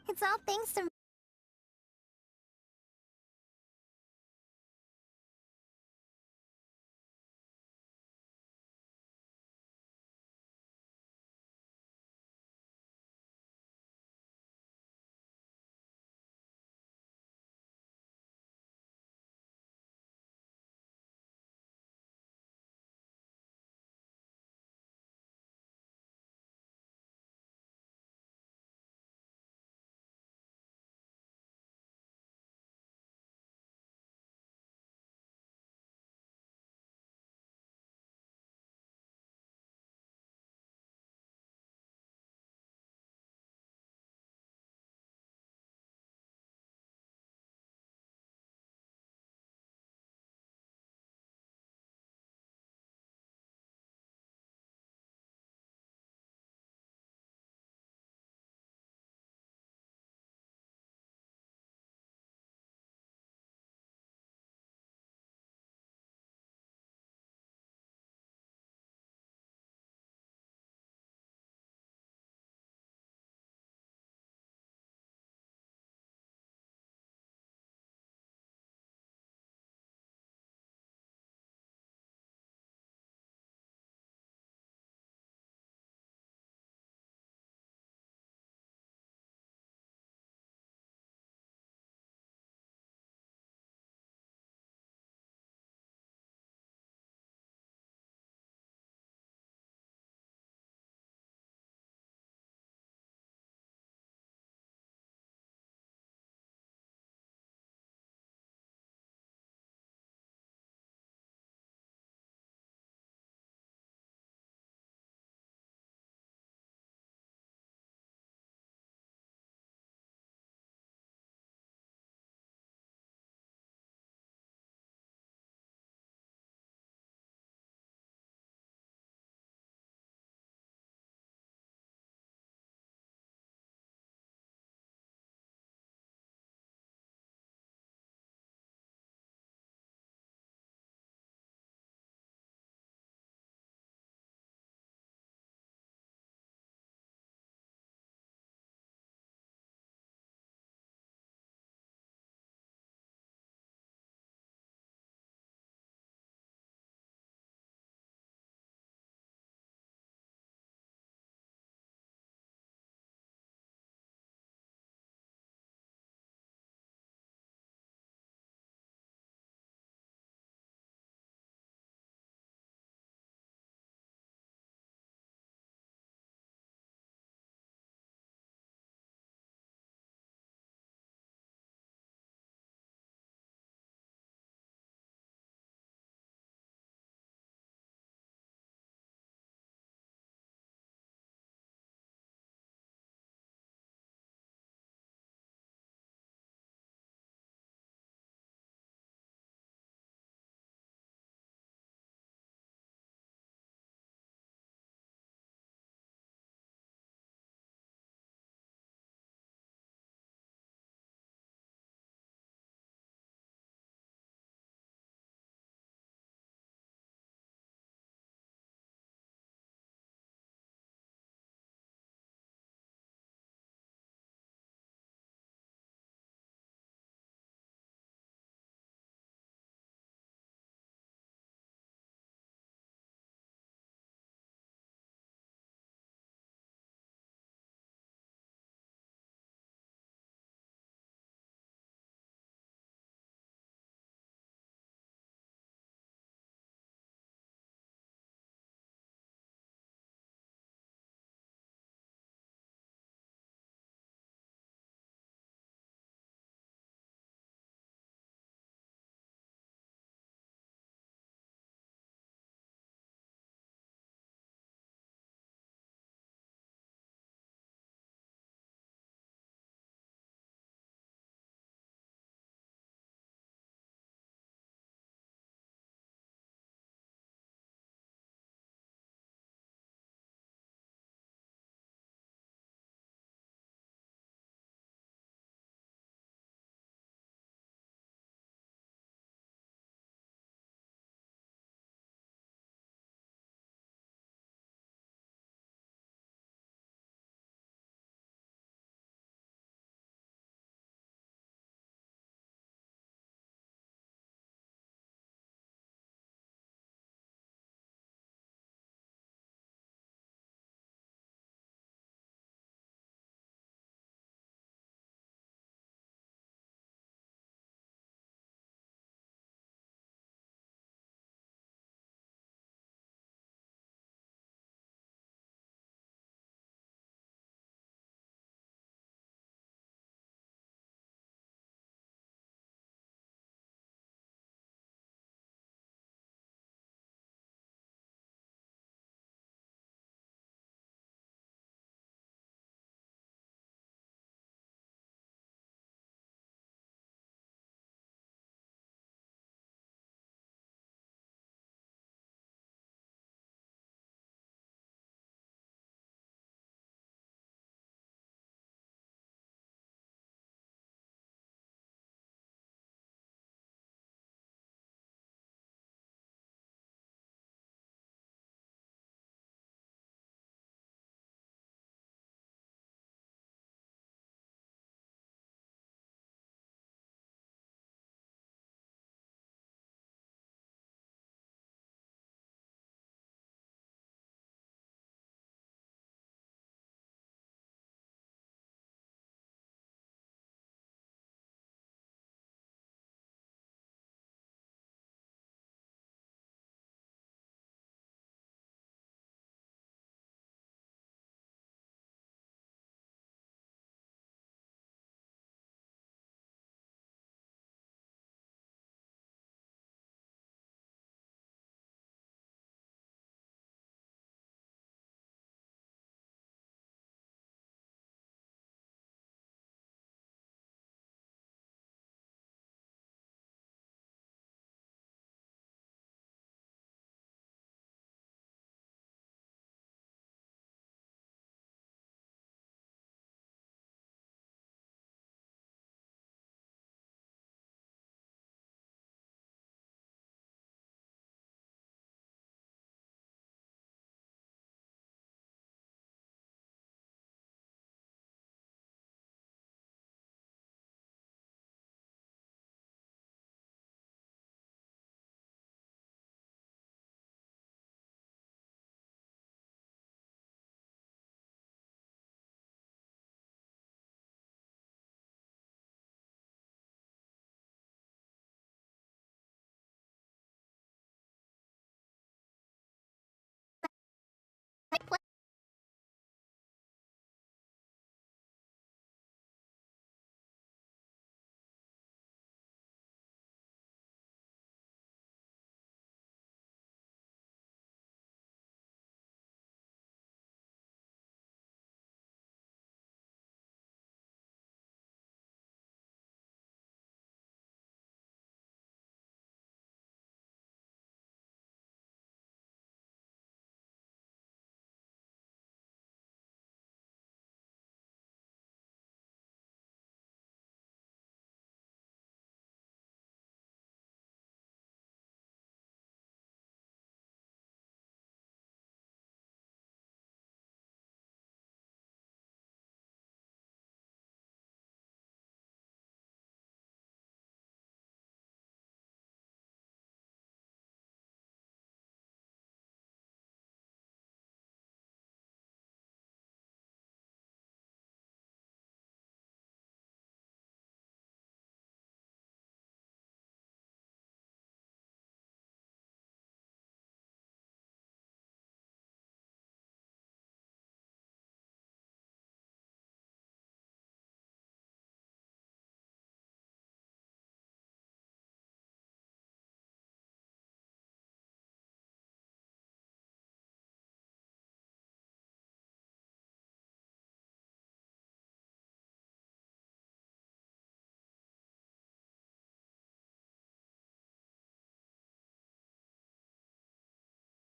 It's all thanks to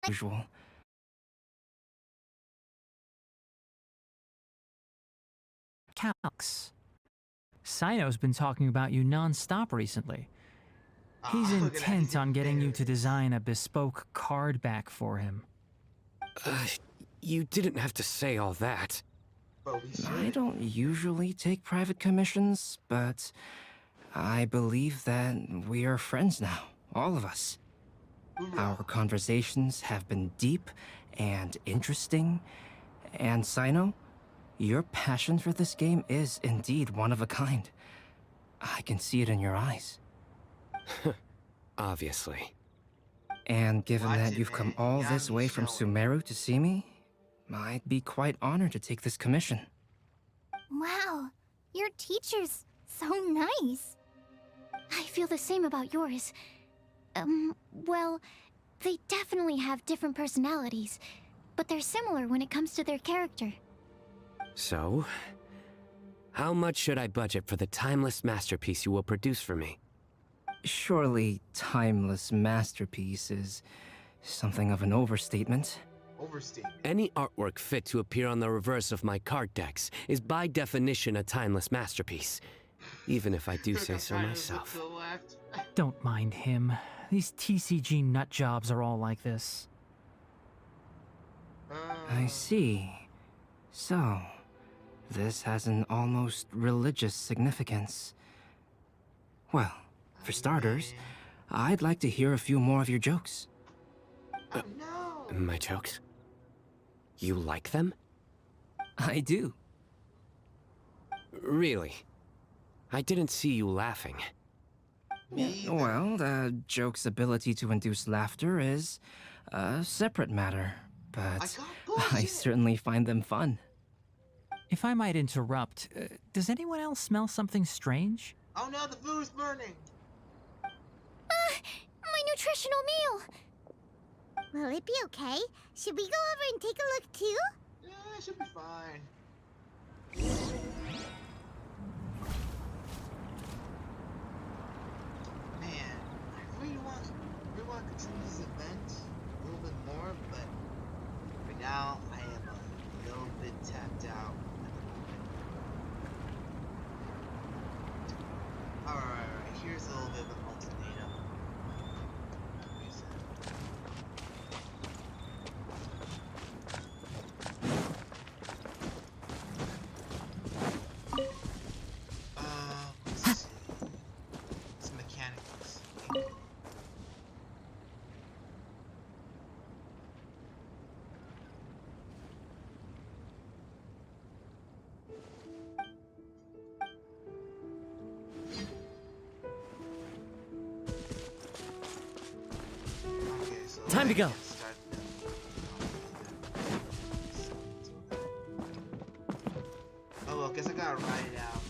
usual. Calx. Sino's been talking about you non-stop recently. He's Look at that, intent he's on getting you to embarrassed. design a bespoke card back for him. You didn't have to say all that. But we I should. don't usually take private commissions, but I believe that we are friends now, all of us. Our conversations have been deep and interesting, and Sino, your passion for this game is indeed one of a kind. I can see it in your eyes. Obviously. And given Watch that it, you've come man. all You this gotta be way from showing. Sumeru to see me, I'd be quite honored to take this commission. Wow, your teacher's so nice. I feel the same about yours. Well, they definitely have different personalities, but they're similar when it comes to their character. So, how much should I budget for the timeless masterpiece you will produce for me? Surely, timeless masterpiece is something of an overstatement. Overstatement. Any artwork fit to appear on the reverse of my card decks is by definition a timeless masterpiece. Even if I do say so myself. Don't mind him. These TCG nut jobs are all like this. I see. So, this has an almost religious significance. Well, for starters, I'd like to hear a few more of your jokes. Oh no. My jokes? You like them? I do. Really? I didn't see you laughing. Me either. Well, the joke's ability to induce laughter is a separate matter, but got I bullshit. certainly find them fun. If I might interrupt, does anyone else smell something strange? Oh no, the food's burning. My nutritional meal! Will it be okay? Should we go over and take a look too? Yeah, it should be fine. Man, I really want to continue this event a little bit more, but right now I am a little bit tapped out at the moment. Alright, here's a little bit of an ultimatum. Here's let's see. It's mechanicals. Okay, so Time to go. start oh well, guess I gotta write it out.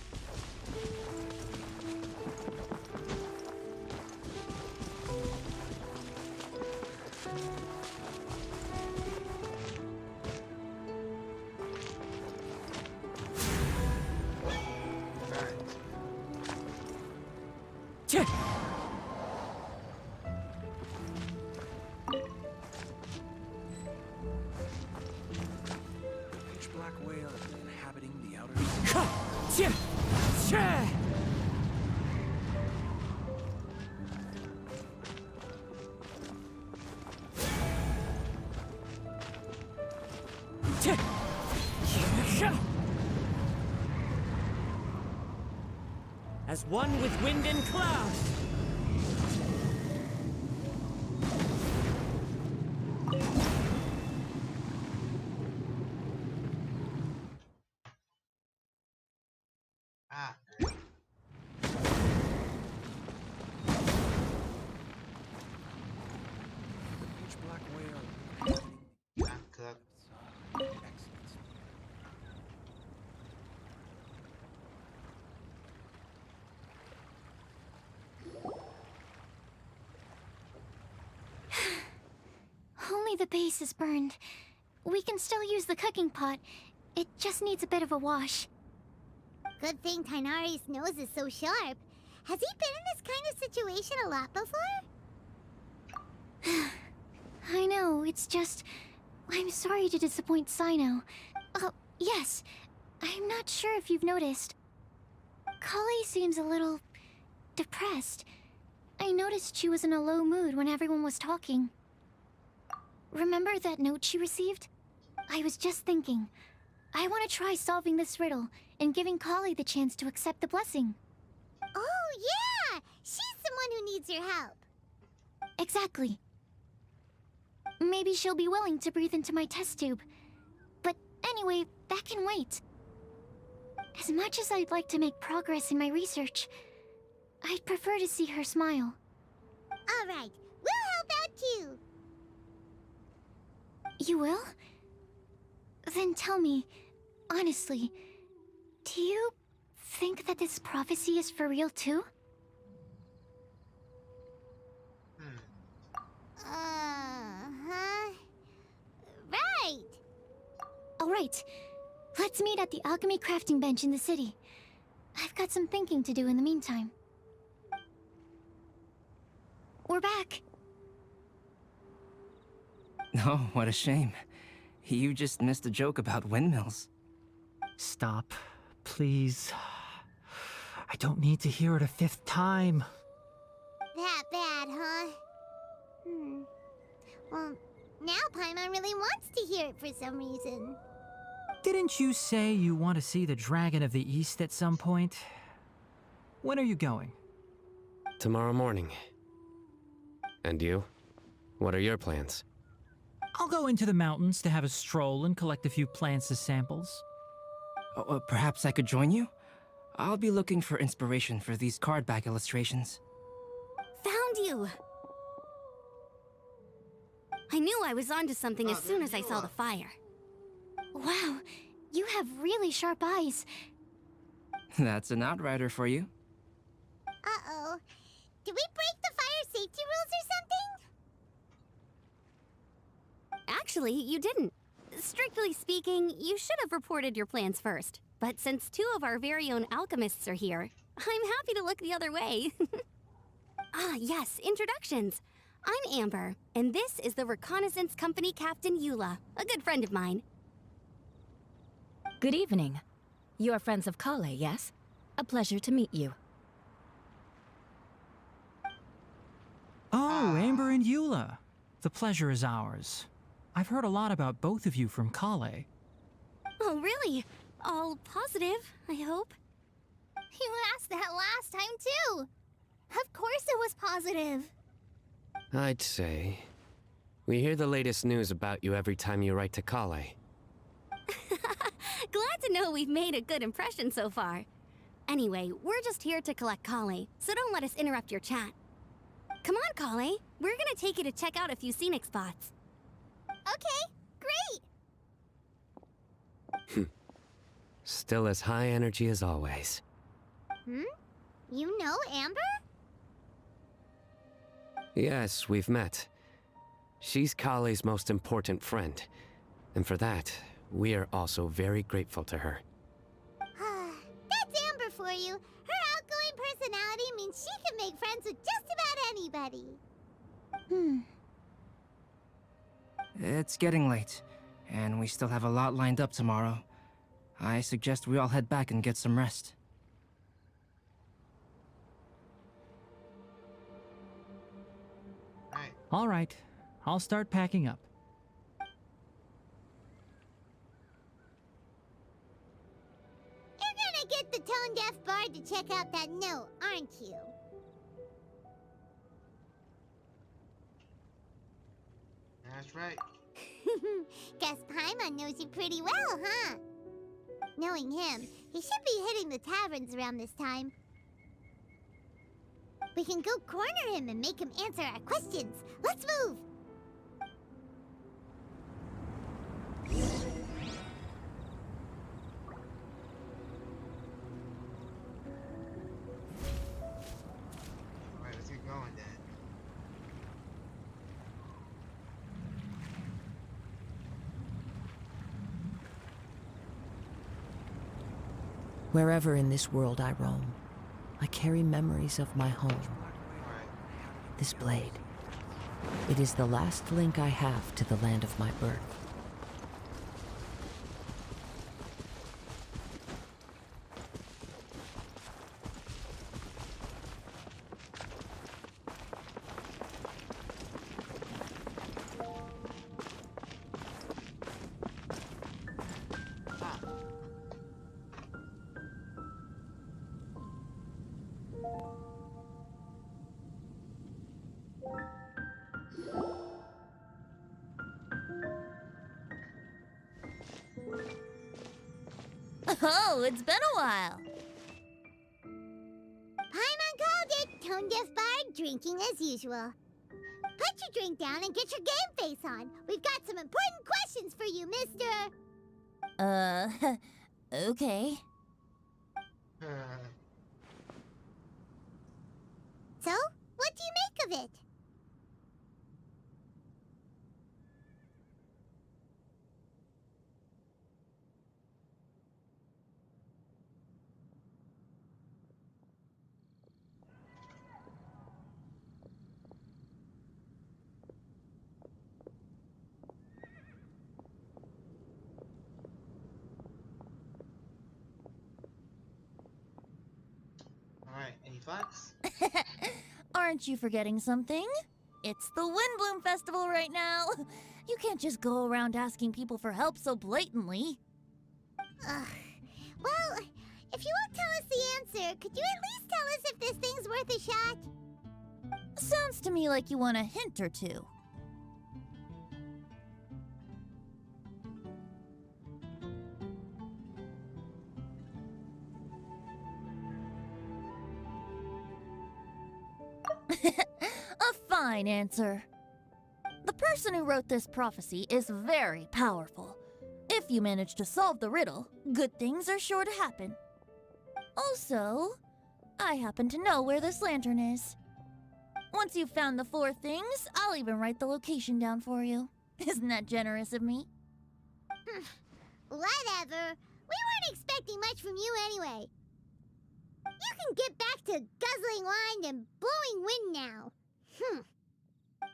Alright. Cheh! Pitch black whale inhabiting the outer Cheh! Cheh! Cheh! Cheh! As one with wind and cloud. Ah. pitch black whale. Not cooked. Excellent. Only the base is burned. We can still use the cooking pot. It just needs a bit of a wash. Good thing Tainari's nose is so sharp. Has he been in this kind of situation a lot before? I know, it's just... I'm sorry to disappoint Sino. Oh, yes. I'm not sure if you've noticed. Kali seems a little... depressed. I noticed she was in a low mood when everyone was talking. Remember that note she received? I was just thinking. I want to try solving this riddle and giving Kali the chance to accept the blessing. Oh, yeah! She's someone who needs your help. Exactly. Maybe she'll be willing to breathe into my test tube. But anyway, that can wait. As much as I'd like to make progress in my research, I'd prefer to see her smile. All right, we'll help out too. You will? Then tell me, honestly, do you think that this prophecy is for real too? Uh-huh. Right. All right. Let's meet at the alchemy crafting bench in the city. I've got some thinking to do in the meantime. We're back. Oh, what a shame. You just missed a joke about windmills. Stop, please. I don't need to hear it a fifth time. That bad, huh? Well, now Paimon really wants to hear it for some reason. Didn't you say you want to see the Dragon of the East at some point? When are you going? Tomorrow morning. And you? What are your plans? I'll go into the mountains to have a stroll and collect a few plants as samples. Oh, perhaps I could join you? I'll be looking for inspiration for these card back illustrations. Found you! I knew I was onto something as soon as I saw the fire. Wow, you have really sharp eyes. That's an outrider for you. Uh-oh. Did we break the fire safety rules or something? Actually, you didn't. Strictly speaking, you should have reported your plans first. But since two of our very own alchemists are here, I'm happy to look the other way. Ah, yes, introductions. I'm Amber, and this is the Reconnaissance Company Captain Eula, a good friend of mine. Good evening. You are friends of Kale, yes? A pleasure to meet you. Oh, Amber and Eula. The pleasure is ours. I've heard a lot about both of you from Kale. Oh, really? All positive, I hope. You asked that last time, too. Of course it was positive. I'd say... we hear the latest news about you every time you write to Kale. Glad to know we've made a good impression so far. Anyway, we're just here to collect Kale, so don't let us interrupt your chat. Come on, Kale. We're gonna take you to check out a few scenic spots. Okay, great. Still as high energy as always. You know Amber? Yes, we've met. She's Kale's most important friend. And for that, we are also very grateful to her. That's Amber for you. Her outgoing personality means she can make friends with just about anybody. It's getting late, and we still have a lot lined up tomorrow. I suggest we all head back and get some rest. All right, I'll start packing up. You're gonna get the tone-deaf bard to check out that note, aren't you? That's right. Guess Paimon knows you pretty well, huh? Knowing him, he should be hitting the taverns around this time. We can go corner him and make him answer our questions. Let's move! Alright, let's get going then. Wherever in this world I roam, I carry memories of my home. Alright. This blade, It is the last link I have to the land of my birth. Oh, it's been a while. Paimon called it. Tone deaf bard, drinking as usual. Put your drink down and get your game face on. We've got some important questions for you, mister. Okay. So, what do you make of it? Alright, any thoughts? Aren't you forgetting something? It's the Windbloom Festival right now. You can't just go around asking people for help so blatantly. Well, if you won't tell us the answer, could you at least tell us if this thing's worth a shot? Sounds to me like you want a hint or two. A fine answer. The person who wrote this prophecy is very powerful. If you manage to solve the riddle, good things are sure to happen. Also, I happen to know where this lantern is. Once you've found the 4 things, I'll even write the location down for you. Isn't that generous of me? Whatever. We weren't expecting much from you anyway. You can get back to guzzling wine and blowing wind now.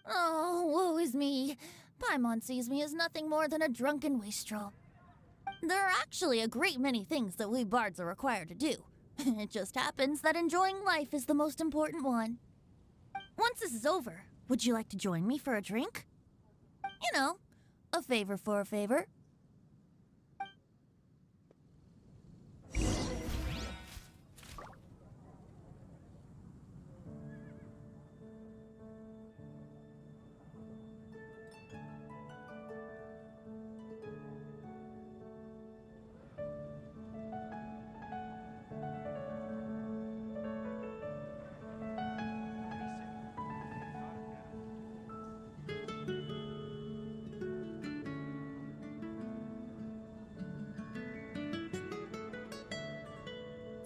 Oh, woe is me. Paimon sees me as nothing more than a drunken wastrel. There are actually a great many things that we bards are required to do. It just happens that enjoying life is the most important one. Once this is over, would you like to join me for a drink? You know, a favor for a favor.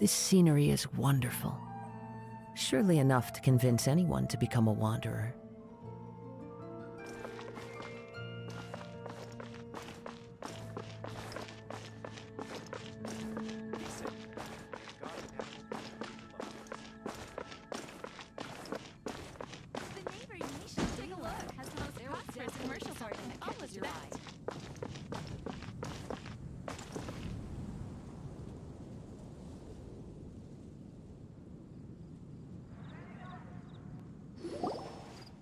This scenery is wonderful. Surely enough to convince anyone to become a wanderer.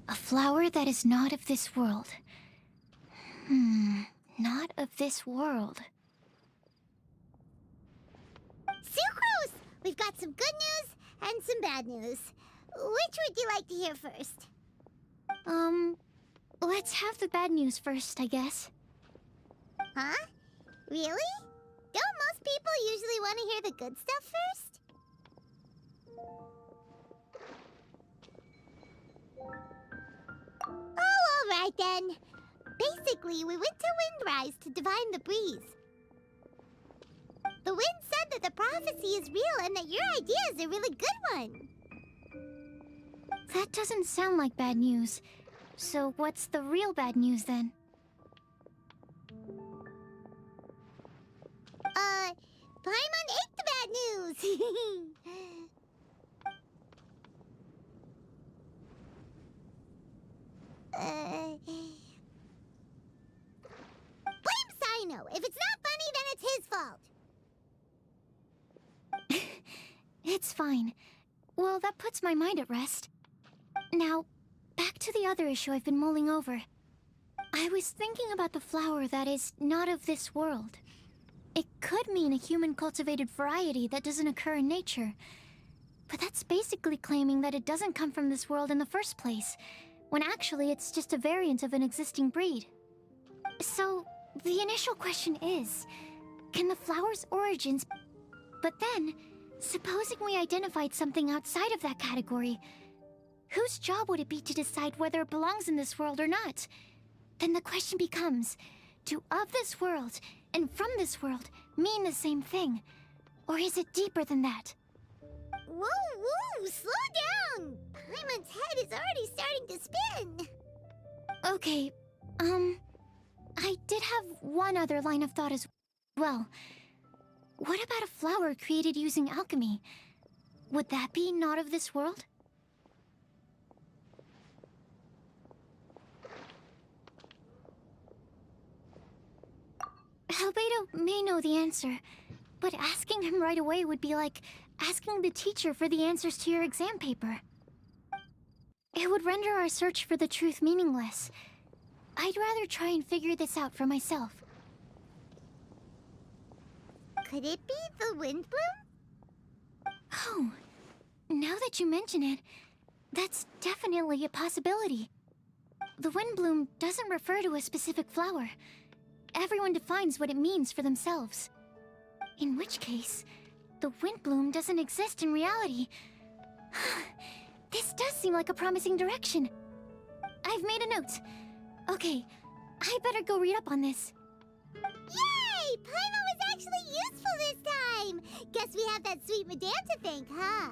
A flower that is not of this world. Not of this world. Sucrose! We've got some good news and some bad news. Which would you like to hear first? Let's have the bad news first, I guess. Huh? Really? Don't most people usually want to hear the good stuff first? Oh, alright then. Basically, we went to Windrise to divine the breeze. The wind said that the prophecy is real and that your idea is a really good one. That doesn't sound like bad news. So what's the real bad news then? Paimon ate the bad news! fine. Well, that puts my mind at rest. Now, back to the other issue I've been mulling over. I was thinking about the flower that is not of this world. It could mean a human-cultivated variety that doesn't occur in nature. But that's basically claiming that it doesn't come from this world in the first place, when actually it's just a variant of an existing breed. So, the initial question is, can the flower's origins... But then, supposing we identified something outside of that category, whose job would it be to decide whether it belongs in this world or not? Then the question becomes, do of this world and from this world mean the same thing? Or is it deeper than that? Whoa, whoa, slow down! Paimon's head is already starting to spin! Okay, I did have one other line of thought as well. What about a flower created using alchemy? Would that be not of this world? Albedo may know the answer, but asking him right away would be like asking the teacher for the answers to your exam paper. It would render our search for the truth meaningless. I'd rather try and figure this out for myself. Could it be the wind bloom? Oh, now that you mention it, that's definitely a possibility. The wind bloom doesn't refer to a specific flower. Everyone defines what it means for themselves. In which case, the wind bloom doesn't exist in reality. This does seem like a promising direction. I've made a note. Okay, I better go read up on this. Yay! Paimon was actually useful this time! Guess we have that sweet madame to thank, huh?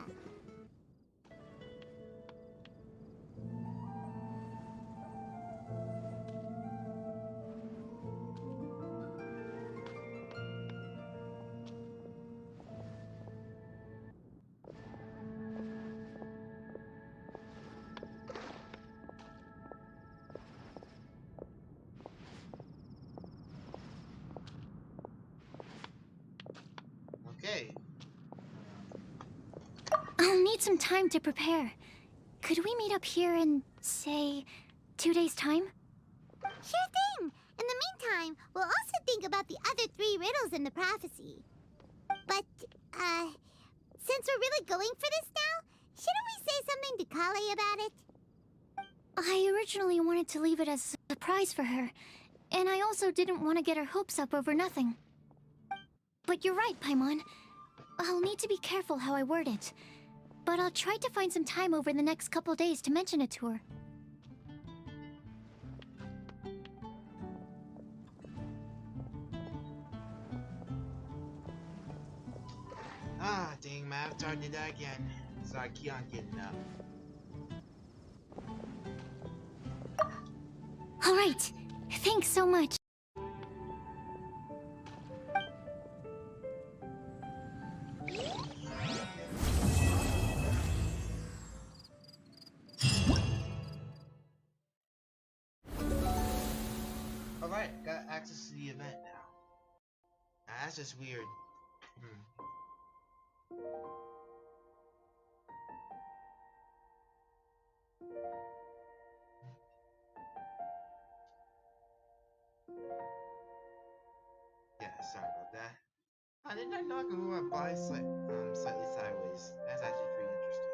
Okay. I'll need some time to prepare. Could we meet up here in, say, 2 days' time? Sure thing! In the meantime, we'll also think about the other 3 riddles in the prophecy. But, since we're really going for this now, shouldn't we say something to Kale about it? I originally wanted to leave it as a surprise for her, and I also didn't want to get her hopes up over nothing. But you're right, Paimon. I'll need to be careful how I word it. But I'll try to find some time over the next couple days to mention it to her. Ah, dang, man, I've started to do that again. So I keep on getting up. Alright, thanks so much. Alright, got access to the event now. Nah, that's just weird. Yeah, sorry about that. I did not know I could move my body slightly sideways. That's actually pretty interesting.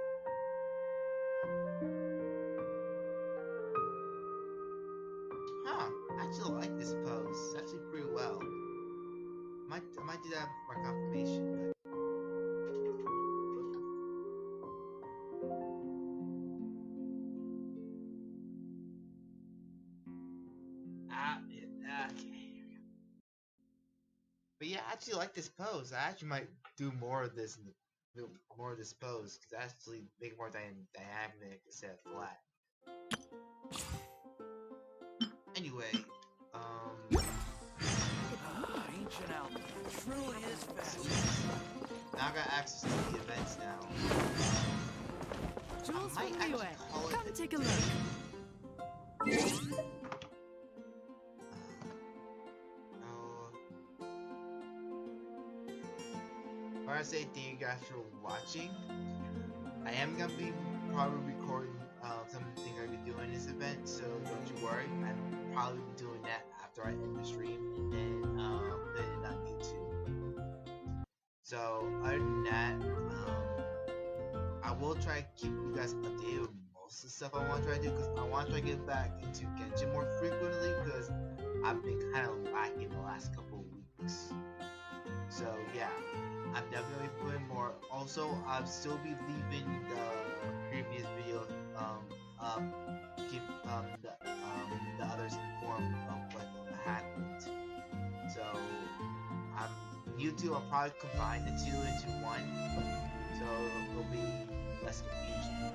Huh, I actually like this pose. It's actually pretty well. I might do that for confirmation, but... okay. But yeah, I actually like this pose. I actually might do more of this, more of this pose, because actually make it more dynamic instead of flat. Anyway, Ancient Alpha truly is fast. now I got access to the events now. Jules I might from actually Liyue, call it come the take a look. Alright, to say thank you guys for watching. I am gonna be probably recording some of the things I'll be doing this event, so don't you worry. I'm probably be doing that after I end the stream and then put it on YouTube. So other than that, I will try to keep you guys updated with most of the stuff I want to try to do because I want to try to get back into Genshin more frequently because I've been kind of lacking the last couple of weeks. So yeah, I'm definitely putting more. Also, I'll still be leaving the previous video up, keep the others informed of what happened. So YouTube, I'll probably combine the two into one, so it'll be less confusion.